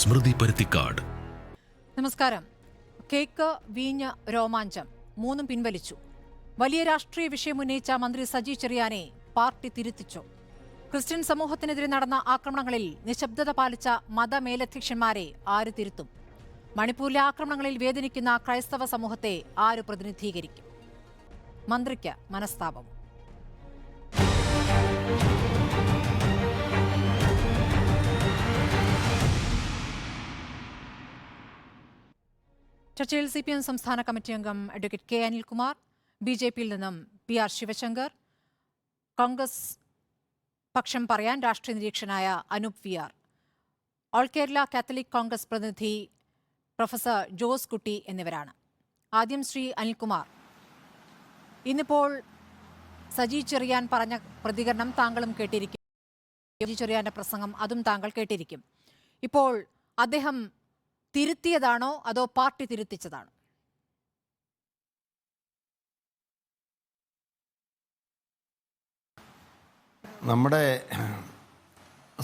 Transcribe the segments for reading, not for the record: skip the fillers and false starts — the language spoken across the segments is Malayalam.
സ്മൃതി പരുത്തിക്കാട്. നമസ്കാരം. കേക്ക്, വീഞ്ഞ്, രോമാഞ്ചം മൂന്നും പിൻവലിച്ചു. വലിയ രാഷ്ട്രീയ വിഷയം ഉന്നയിച്ച മന്ത്രി സജി ചെറിയാനെ പാർട്ടി തിരുത്തിച്ചു. ക്രിസ്ത്യൻ സമൂഹത്തിനെതിരെ നടന്ന ആക്രമണങ്ങളിൽ നിശബ്ദത പാലിച്ച മതമേലധ്യക്ഷന്മാരെ ആര് തിരുത്തും? മണിപ്പൂരിലെ ആക്രമണങ്ങളിൽ വേദനിക്കുന്ന ക്രൈസ്തവ സമൂഹത്തെ ആര് പ്രതിനിധീകരിക്കും? മന്ത്രിക്ക് മനസ്താപം. ചർച്ചയിൽ CPM സംസ്ഥാന കമ്മിറ്റി അംഗം അഡ്വക്കേറ്റ് കെ അനിൽകുമാർ, BJP-യിൽ നിന്നും PR ശിവശങ്കർ, കോൺഗ്രസ് പക്ഷം പറയാൻ രാഷ്ട്രീയ നിരീക്ഷകനായ Anoop VR, all Kerala Catholic Congress പ്രതിനിധി പ്രൊഫസർ ജോസ് കുട്ടി എന്നിവരാണ്. ആദ്യം ശ്രീ അനിൽകുമാർ, ഇന്നിപ്പോൾ സജി ചെറിയാൻ പറഞ്ഞ പ്രതികരണം താങ്കളും കേട്ടിരിക്കും. സജി ചെറിയാന്റെ പ്രസംഗം അതും താങ്കൾ കേട്ടിരിക്കും. ഇപ്പോൾ അദ്ദേഹം തിരുത്തിയതാണോ അതോ പാർട്ടി തിരുത്തിച്ചതാണോ? നമ്മുടെ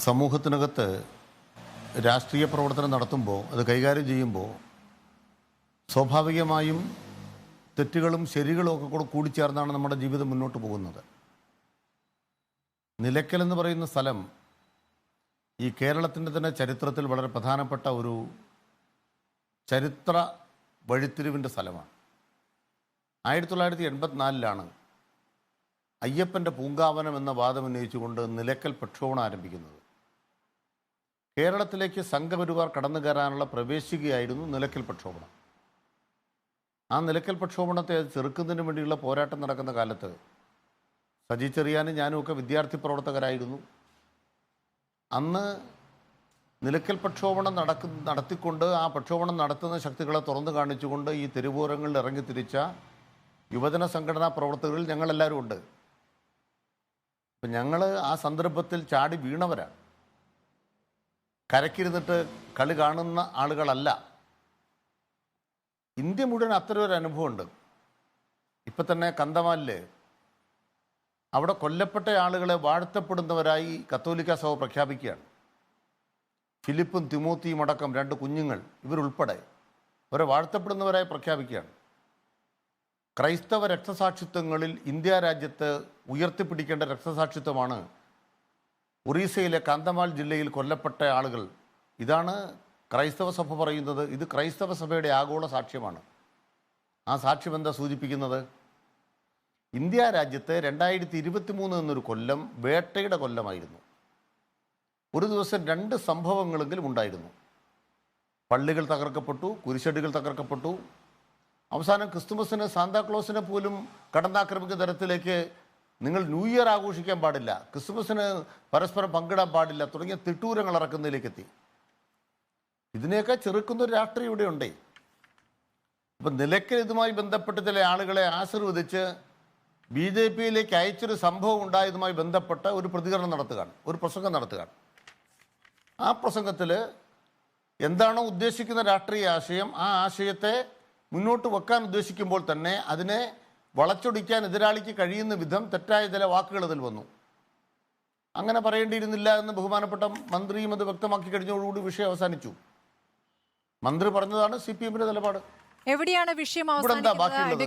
സമൂഹത്തിനകത്ത് രാഷ്ട്രീയ പ്രവർത്തനം നടത്തുമ്പോൾ, അത് കൈകാര്യം ചെയ്യുമ്പോൾ സ്വാഭാവികമായും തെറ്റുകളും ശരികളും ഒക്കെ കൂടെ കൂടിച്ചേർന്നാണ് നമ്മുടെ ജീവിതം മുന്നോട്ട് പോകുന്നത്. നിലയ്ക്കൽ എന്ന് പറയുന്ന സ്ഥലം ഈ കേരളത്തിൻ്റെ തന്നെ ചരിത്രത്തിൽ വളരെ പ്രധാനപ്പെട്ട ഒരു ചരിത്ര വഴിത്തിരിവിൻ്റെ സ്ഥലമാണ്. 1984 അയ്യപ്പൻ്റെ പൂങ്കാവനം എന്ന വാദം ഉന്നയിച്ചുകൊണ്ട് നിലയ്ക്കൽ പ്രക്ഷോഭണം ആരംഭിക്കുന്നത്. കേരളത്തിലേക്ക് സംഘപരിവാർ കടന്നു കയറാനുള്ള പ്രവേശികയായിരുന്നു നിലയ്ക്കൽ പ്രക്ഷോഭണം. ആ നിലയ്ക്കൽ പ്രക്ഷോഭണത്തെ ചെറുക്കുന്നതിന് വേണ്ടിയുള്ള പോരാട്ടം നടക്കുന്ന കാലത്ത് സജി ചെറിയാനും ഞാനും ഒക്കെ വിദ്യാർത്ഥി പ്രവർത്തകരായിരുന്നു. അന്ന് നിലയ്ക്കൽ പ്രക്ഷോഭണം നടത്തിക്കൊണ്ട് ആ പ്രക്ഷോഭണം നടത്തുന്ന ശക്തികളെ തുറന്നു കാണിച്ചുകൊണ്ട് ഈ തെരുവോരങ്ങളിൽ ഇറങ്ങിത്തിരിച്ച യുവജന സംഘടനാ പ്രവർത്തകരിൽ ഞങ്ങളെല്ലാവരും ഉണ്ട്. അപ്പം ഞങ്ങൾ ആ സന്ദർഭത്തിൽ ചാടി വീണവരാണ്. കരക്കിരുന്നിട്ട് കളി കാണുന്ന ആളുകളല്ല. ഇന്ത്യ മുഴുവൻ അത്തരം ഒരു അനുഭവമുണ്ട്. ഇപ്പം തന്നെ കന്തമാലിൽ അവിടെ കൊല്ലപ്പെട്ട ആളുകളെ വാഴ്ത്തപ്പെടുന്നവരായി കത്തോലിക്ക സഭ പ്രഖ്യാപിക്കുകയാണ്. ഫിലിപ്പും തിമോത്തിയും അടക്കം 2 കുഞ്ഞുങ്ങൾ ഇവരുൾപ്പെടെ അവരെ വാഴ്ത്തപ്പെടുന്നവരായി പ്രഖ്യാപിക്കുകയാണ്. ക്രൈസ്തവ രക്തസാക്ഷിത്വങ്ങളിൽ ഇന്ത്യ രാജ്യത്ത് ഉയർത്തിപ്പിടിക്കേണ്ട രക്തസാക്ഷിത്വമാണ് ഒറീസയിലെ കന്തമാൽ ജില്ലയിൽ കൊല്ലപ്പെട്ട ആളുകൾ. ഇതാണ് ക്രൈസ്തവ സഭ പറയുന്നത്. ഇത് ക്രൈസ്തവ സഭയുടെ ആഗോള സാക്ഷ്യമാണ്. ആ സാക്ഷ്യം എന്താ സൂചിപ്പിക്കുന്നത്? ഇന്ത്യ രാജ്യത്ത് 2023 എന്നൊരു കൊല്ലം വേട്ടയുടെ കൊല്ലമായിരുന്നു. ഒരു ദിവസം 2 സംഭവങ്ങളെങ്കിലും ഉണ്ടായിരുന്നു. പള്ളികൾ തകർക്കപ്പെട്ടു, കുരിശടികൾ തകർക്കപ്പെട്ടു. അവസാനം ക്രിസ്തുമസിന് സാന്താക്ലോസിനെ പോലും കടന്നാക്രമിക്കുന്ന തരത്തിലേക്ക് നിങ്ങൾ ന്യൂ ഇയർ ആഘോഷിക്കാൻ പാടില്ല, ക്രിസ്തുമസിന് പരസ്പരം പങ്കിടാൻ പാടില്ല തുടങ്ങിയ തിട്ടൂരങ്ങൾ ഇറക്കുന്നതിലേക്ക് എത്തി. ഇതിനെയൊക്കെ ചെറുക്കുന്നൊരു രാഷ്ട്രീയം ഇവിടെ ഉണ്ട്. അപ്പം നിലയ്ക്കൽ ഇതുമായി ബന്ധപ്പെട്ട് ചില ആളുകളെ ആശീർവദിച്ച് BJP-യിലേക്ക് അയച്ചൊരു സംഭവം ഉണ്ടായതുമായി ബന്ധപ്പെട്ട ഒരു പ്രതികരണം നടത്തുകയാണ്, ഒരു പ്രസംഗം നടത്തുകയാണ്. ആ പ്രസംഗത്തിൽ എന്താണോ ഉദ്ദേശിക്കുന്ന രാഷ്ട്രീയ ആശയം, ആ ആശയത്തെ മുന്നോട്ട് വെക്കാൻ ഉദ്ദേശിക്കുമ്പോൾ തന്നെ അതിനെ വളച്ചൊടിക്കാൻ എതിരാളിക്ക് കഴിയുന്ന വിധം തെറ്റായ ചില വാക്കുകൾ അതിൽ വന്നു. അങ്ങനെ പറയേണ്ടിയിരുന്നില്ല എന്ന് ബഹുമാനപ്പെട്ട മന്ത്രിയും അത് വ്യക്തമാക്കി കഴിഞ്ഞതോടുകൂടി വിഷയം അവസാനിച്ചു. മന്ത്രി പറഞ്ഞതാണ് CPM-ന്റെ നിലപാട്. എവിടെയാണ് വിഷയം അവസാനിക്കുന്നത്?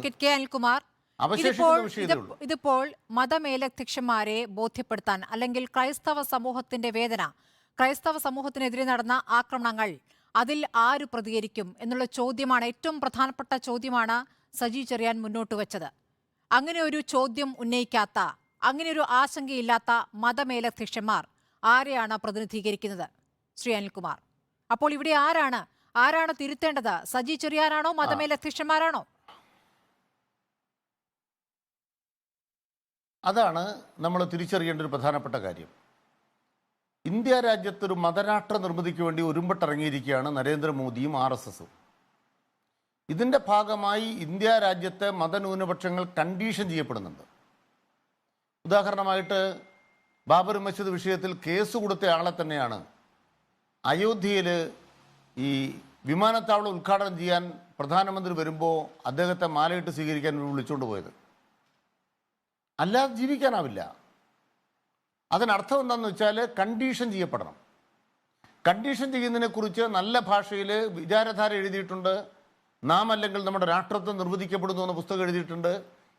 ഇതിപ്പോൾ മതമേലധ്യക്ഷന്മാരെ ബോധ്യപ്പെടുത്താൻ, അല്ലെങ്കിൽ ക്രൈസ്തവ സമൂഹത്തിന്റെ വേദന, ക്രൈസ്തവ സമൂഹത്തിനെതിരെ നടന്ന ആക്രമണങ്ങൾ, അതിൽ ആര് പ്രതികരിക്കും എന്നുള്ള ചോദ്യമാണ്, ഏറ്റവും പ്രധാനപ്പെട്ട ചോദ്യമാണ് സജി ചെറിയാൻ മുന്നോട്ട് വെച്ചത്. അങ്ങനെ ഒരു ചോദ്യം ഉന്നയിക്കാത്ത, അങ്ങനെ ഒരു ആശങ്കയില്ലാത്ത മതമേലധ്യക്ഷന്മാർ ആരെയാണ് പ്രതിനിധീകരിക്കുന്നത്? ശ്രീ അനിൽകുമാർ, അപ്പോൾ ഇവിടെ ആരാണ് തിരുത്തേണ്ടത്? സജി ചെറിയാനാണോ മതമേലധ്യക്ഷന്മാരാണോ? അതാണ് നമ്മൾ തിരിച്ചറിയേണ്ട ഒരു പ്രധാനപ്പെട്ട കാര്യം. ഇന്ത്യ രാജ്യത്തൊരു മതരാഷ്ട്ര നിർമ്മിതിക്ക് വേണ്ടി ഒരുമ്പെട്ടിറങ്ങിയിരിക്കുകയാണ് നരേന്ദ്രമോദിയും RSSും. ഇതിൻ്റെ ഭാഗമായി ഇന്ത്യ രാജ്യത്തെ മതന്യൂനപക്ഷങ്ങൾ കണ്ടീഷൻ ചെയ്യപ്പെടുന്നുണ്ട്. ഉദാഹരണമായിട്ട് ബാബർ മസ്ജിദ് വിഷയത്തിൽ കേസ് കൊടുത്ത ആളെ തന്നെയാണ് അയോധ്യയിൽ ഈ വിമാനത്താവളം ഉദ്ഘാടനം ചെയ്യാൻ പ്രധാനമന്ത്രി വരുമ്പോൾ അദ്ദേഹത്തെ മാലയിട്ട് സ്വീകരിക്കാൻ വിളിച്ചുകൊണ്ട് പോയത്. അല്ലാതെ ജീവിക്കാനാവില്ല. അതിനർത്ഥം എന്താണെന്ന് വെച്ചാൽ കണ്ടീഷൻ ചെയ്യപ്പെടണം. കണ്ടീഷൻ ചെയ്യുന്നതിനെക്കുറിച്ച് നല്ല ഭാഷയിൽ വിചാരധാര എഴുതിയിട്ടുണ്ട്. നാം അല്ലെങ്കിൽ നമ്മുടെ രാഷ്ട്രത്വം നിർവചിക്കപ്പെടുന്നു എന്ന പുസ്തകം എഴുതിയിട്ടുണ്ട്.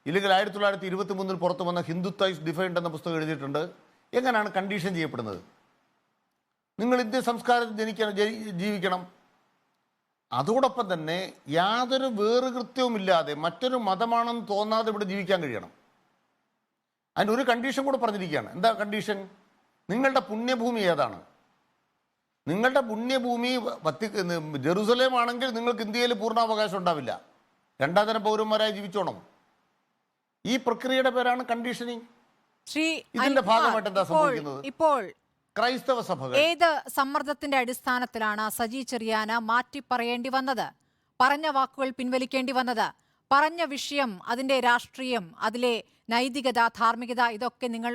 ഇല്ലെങ്കിൽ 1923 പുറത്തു വന്ന ഹിന്ദുത്വ ഇസ് ഡിഫൈൻഡ് എന്ന പുസ്തകം എഴുതിയിട്ടുണ്ട്. എങ്ങനെയാണ് കണ്ടീഷൻ ചെയ്യപ്പെടുന്നത്? നിങ്ങൾ ഇന്ത്യൻ സംസ്കാരത്തിൽ ജീവിക്കണം. അതോടൊപ്പം തന്നെ യാതൊരു വേറുകൃത്യവുമില്ലാതെ മറ്റൊരു മതമാണെന്ന് തോന്നാതെ ഇവിടെ ജീവിക്കാൻ കഴിയണം. അതിൻ്റെ ഒരു കണ്ടീഷൻ കൂടെ പറഞ്ഞിരിക്കുകയാണ്. എന്താ കണ്ടീഷൻ? നിങ്ങളുടെ പുണ്യഭൂമി ഏതാണ്? നിങ്ങളുടെ പുണ്യഭൂമി ജെറുസലേം ആണെങ്കിൽ നിങ്ങൾക്ക് ഇന്ത്യയിൽ പൂർണ്ണാവകാശം ഉണ്ടാവില്ല. രണ്ടാം തരം പൗരന്മാരായി ജീവിച്ചോണം. ഈ പ്രക്രിയയുടെ പേരാണ് കണ്ടീഷനിങ്. ഇതിന്റെ ഭാഗമായിട്ട് എന്താ സംഭവിക്കുന്നത്? ഇപ്പോൾ ക്രൈസ്തവ സഭകൾ ഏത് സമ്മർദ്ദത്തിന്റെ അടിസ്ഥാനത്തിലാണ് സജി ചെറിയാന് മാറ്റി പറയേണ്ടി വന്നത്, പറഞ്ഞ വാക്കുകൾ പിൻവലിക്കേണ്ടി വന്നത്? പറഞ്ഞ വിഷയം, അതിന്റെ രാഷ്ട്രീയം, അതിലെ നൈതികത, ധാർമ്മികത, ഇതൊക്കെ നിങ്ങൾ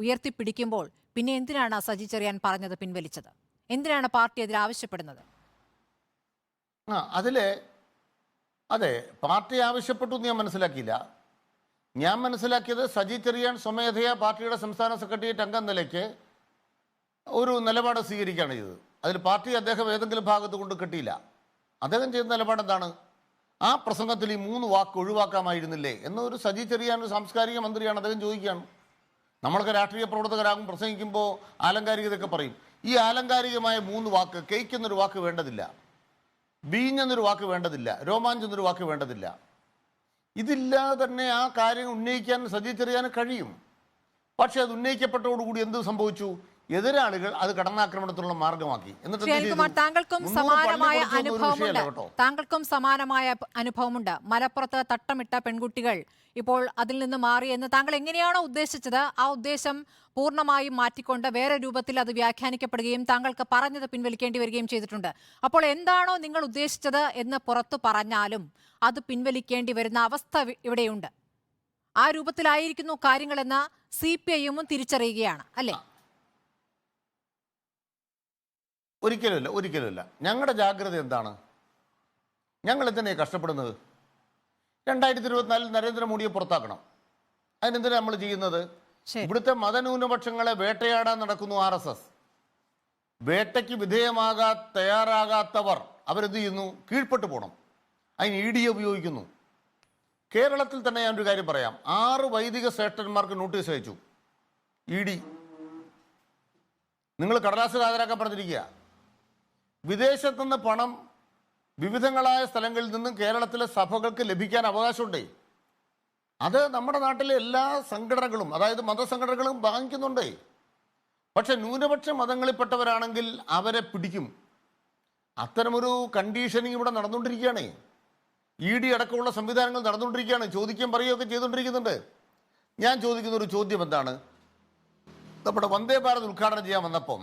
ഉയർത്തിപ്പിടിക്കുമ്പോൾ പിന്നെ എന്തിനാണ് സജി ചെറിയാൻ പറഞ്ഞത് പിൻവലിച്ചത്? എന്തിനാണ് പാർട്ടി അതിൽ ആവശ്യപ്പെടുന്നത്? അതെ, പാർട്ടി ആവശ്യപ്പെട്ടു എന്ന് ഞാൻ മനസ്സിലാക്കിയില്ല. ഞാൻ മനസ്സിലാക്കിയത് സജി ചെറിയാൻ സ്വമേധയാ പാർട്ടിയുടെ സംസ്ഥാന സെക്രട്ടേറിയറ്റ് അംഗം നിലയ്ക്ക് ഒരു നിലപാട് സ്വീകരിക്കുകയാണ് ചെയ്തത്. അതിൽ പാർട്ടി അദ്ദേഹം ഏതെങ്കിലും ഭാഗത്ത് കൊണ്ട് കിട്ടിയില്ല. അദ്ദേഹം ചെയ്ത നിലപാട് എന്താണ്? ആ പ്രസംഗത്തിൽ ഈ 3 വാക്ക് ഒഴിവാക്കാമായിരുന്നില്ലേ എന്നൊരു സജി ചെറിയാൻ ഒരു സാംസ്കാരിക മന്ത്രിയാണ്, അദ്ദേഹം ചോദിക്കുകയാണ്. നമ്മളൊക്കെ രാഷ്ട്രീയ പ്രവർത്തകരാകും, പ്രസംഗിക്കുമ്പോൾ ആലങ്കാരികതയൊക്കെ പറയും. ഈ ആലങ്കാരികമായ 3 വാക്ക്, കേക്ക് എന്നൊരു വാക്ക് വേണ്ടതില്ല, ബീഞ്ഞെന്നൊരു വാക്ക് വേണ്ടതില്ല, രോമാഞ്ച് എന്നൊരു വാക്ക് വേണ്ടതില്ല. ഇതില്ലാതെ തന്നെ ആ കാര്യം ഉന്നയിക്കാൻ സജി ചെറിയാൻ കഴിയും. പക്ഷെ അത് ഉന്നയിക്കപ്പെട്ടതോടുകൂടി എന്ത് സംഭവിച്ചു? എതിരാളികൾ അത് കടന്നാക്രമണത്തിനുള്ള മാർഗമാക്കി. താങ്കൾക്കും സമാനമായ അനുഭവമുണ്ട്. മലപ്പുറത്ത് തട്ടമിട്ട പെൺകുട്ടികൾ ഇപ്പോൾ അതിൽ നിന്ന് മാറി എന്ന് താങ്കൾ എങ്ങനെയാണോ ഉദ്ദേശിച്ചത്, ആ ഉദ്ദേശം പൂർണ്ണമായും മാറ്റിക്കൊണ്ട് വേറെ രൂപത്തിൽ അത് വ്യാഖ്യാനിക്കപ്പെടുകയും താങ്കൾക്ക് പറഞ്ഞത് പിൻവലിക്കേണ്ടി വരികയും ചെയ്തിട്ടുണ്ട്. അപ്പോൾ എന്താണോ നിങ്ങൾ ഉദ്ദേശിച്ചത് എന്ന് പുറത്തു പറഞ്ഞാലും അത് പിൻവലിക്കേണ്ടി വരുന്ന അവസ്ഥ ഇവിടെയുണ്ട്. ആ രൂപത്തിലായിരിക്കുന്നു കാര്യങ്ങളെന്ന് CPI-ഉം തിരിച്ചറിയുകയാണ്, അല്ലേ? ഒരിക്കലുമില്ല. ഞങ്ങളുടെ ജാഗ്രത എന്താണ്? ഞങ്ങൾ എന്തിനാണ് കഷ്ടപ്പെടുന്നത്? 2024 നരേന്ദ്രമോദിയെ പുറത്താക്കണം. അതിനെന്തിനാണ് നമ്മൾ ചെയ്യുന്നത്? ഇവിടുത്തെ മതന്യൂനപക്ഷങ്ങളെ വേട്ടയാടാൻ നടക്കുന്നു RSS. വേട്ടയ്ക്ക് തയ്യാറാകാത്തവർ അവരെന്ത് ചെയ്യുന്നു? കീഴ്പ്പെട്ടു പോകണം. അതിന് ED ഉപയോഗിക്കുന്നു. കേരളത്തിൽ തന്നെ ഞാനൊരു കാര്യം പറയാം. 6 വൈദിക ശ്രേഷ്ഠന്മാർക്ക് നോട്ടീസ് അയച്ചു ED. നിങ്ങൾ കടലാസ് ഹാജരാക്കാൻ പറഞ്ഞിരിക്കുക. വിദേശത്തുനിന്ന് പണം വിവിധങ്ങളായ സ്ഥലങ്ങളിൽ നിന്നും കേരളത്തിലെ സഭകൾക്ക് ലഭിക്കാൻ അവകാശമുണ്ട്. അത് നമ്മുടെ നാട്ടിലെ എല്ലാ സംഘടനകളും, അതായത് മതസംഘടനകളും വാങ്ങിക്കുന്നുണ്ട്. പക്ഷെ ന്യൂനപക്ഷ മതങ്ങളിൽപ്പെട്ടവരാണെങ്കിൽ അവരെ പിടിക്കും. അത്തരമൊരു കണ്ടീഷനിങ് ഇവിടെ നടന്നുകൊണ്ടിരിക്കുകയാണ്. ED അടക്കമുള്ള സംവിധാനങ്ങൾ നടന്നുകൊണ്ടിരിക്കുകയാണ്. ചോദിക്കുകയും പറയുകയൊക്കെ ചെയ്തുകൊണ്ടിരിക്കുന്നുണ്ട്. ഞാൻ ചോദിക്കുന്ന ഒരു ചോദ്യം എന്താണ്? നമ്മുടെ വന്ദേ ഭാരത് ഉദ്ഘാടനം ചെയ്യാൻ വന്നപ്പം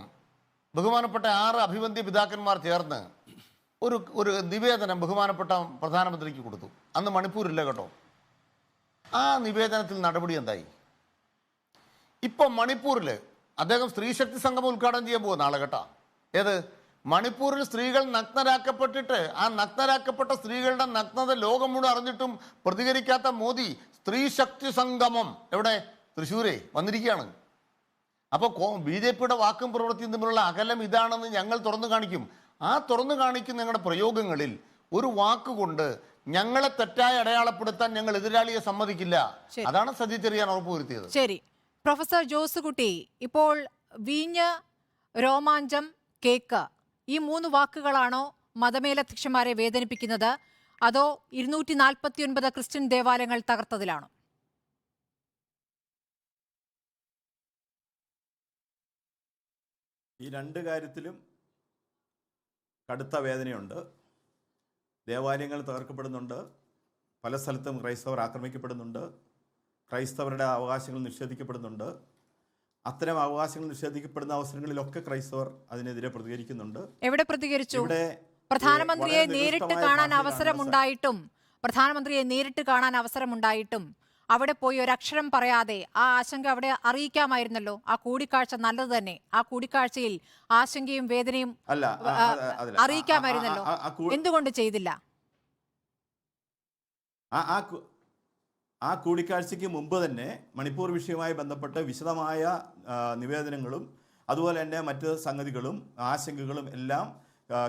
ബഹുമാനപ്പെട്ട 6 അഭിവന്ദ്യ പിതാക്കന്മാർ ചേർന്ന് ഒരു നിവേദനം ബഹുമാനപ്പെട്ട പ്രധാനമന്ത്രിക്ക് കൊടുത്തു. അന്ന് മണിപ്പൂരില്ല കേട്ടോ. ആ നിവേദനത്തിൽ നടപടി എന്തായി? ഇപ്പം മണിപ്പൂരിൽ അദ്ദേഹം സ്ത്രീശക്തി സംഗമം ഉദ്ഘാടനം ചെയ്യാൻ പോകുന്ന ആളെ കേട്ടോ. ഏത്? മണിപ്പൂരിൽ സ്ത്രീകൾ നഗ്നരാക്കപ്പെട്ടിട്ട് ആ നഗ്നരാക്കപ്പെട്ട സ്ത്രീകളുടെ നഗ്നത ലോകം മുഴുവൻ അറിഞ്ഞിട്ടും പ്രതികരിക്കാത്ത മോദി സ്ത്രീശക്തി സംഗമം എവിടെ? തൃശ്ശൂരെ വന്നിരിക്കുകയാണ്. അപ്പോൾ BJP-യുടെ വാക്കും പ്രവൃത്തിയും തമ്മിലുള്ള അകലം ഇതാണെന്ന് ഞങ്ങൾ തുറന്നു കാണിക്കും. ആ തുറന്നു കാണിക്കുന്ന ഞങ്ങളുടെ പ്രയോഗങ്ങളിൽ ഒരു വാക്കുകൊണ്ട് ഞങ്ങളെ തെറ്റായി അടയാളപ്പെടുത്താൻ ഞങ്ങൾ എതിരാളിയെ സമ്മതിക്കില്ല. അതാണ് സജി ചെറിയാൻ ഉറപ്പുവരുത്തിയത്. ശരി, പ്രൊഫസർ ജോസുകുട്ടി, ഇപ്പോൾ വീഞ്ഞ്, രോമാഞ്ചം, കേക്ക്, ഈ 3 വാക്കുകളാണോ മതമേലധ്യക്ഷന്മാരെ വേദനിപ്പിക്കുന്നത്, അതോ 249 ക്രിസ്ത്യൻ ദേവാലയങ്ങൾ തകർത്തതിലാണോ? ഈ 2 കാര്യത്തിലും കടുത്ത വേദനയുണ്ട്. ദേവാലയങ്ങൾ തകർക്കപ്പെടുന്നുണ്ട്, പല സ്ഥലത്തും ക്രൈസ്തവർ ആക്രമിക്കപ്പെടുന്നുണ്ട്, ക്രൈസ്തവരുടെ അവകാശങ്ങൾ നിഷേധിക്കപ്പെടുന്നുണ്ട്. അത്തരം അവകാശങ്ങൾ നിഷേധിക്കപ്പെടുന്ന അവസരങ്ങളിലൊക്കെ ക്രൈസ്തവർ അതിനെതിരെ പ്രതികരിക്കുന്നുണ്ട്. എവിടെ പ്രതികരിച്ചു? പ്രധാനമന്ത്രിയെ നേരിട്ട് കാണാൻ അവസരമുണ്ടായിട്ടും അവിടെ പോയി ഒരക്ഷരം പറയാതെ ആ ആശങ്ക അവിടെ അറിയിക്കാമായിരുന്നല്ലോ. ആ കൂടിക്കാഴ്ച നല്ലത് തന്നെ. ആ കൂടിക്കാഴ്ചയിൽ ആശങ്കയും വേദനയും അറിയിക്കാമായിരുന്നല്ലോ. എന്തുകൊണ്ട് ചെയ്തില്ല? ആ കൂടിക്കാഴ്ചയ്ക്ക് മുമ്പ് തന്നെ മണിപ്പൂർ വിഷയവുമായി ബന്ധപ്പെട്ട് വിശദമായ നിവേദനങ്ങളും അതുപോലെ തന്നെ മറ്റ് സംഗതികളും ആശങ്കകളും എല്ലാം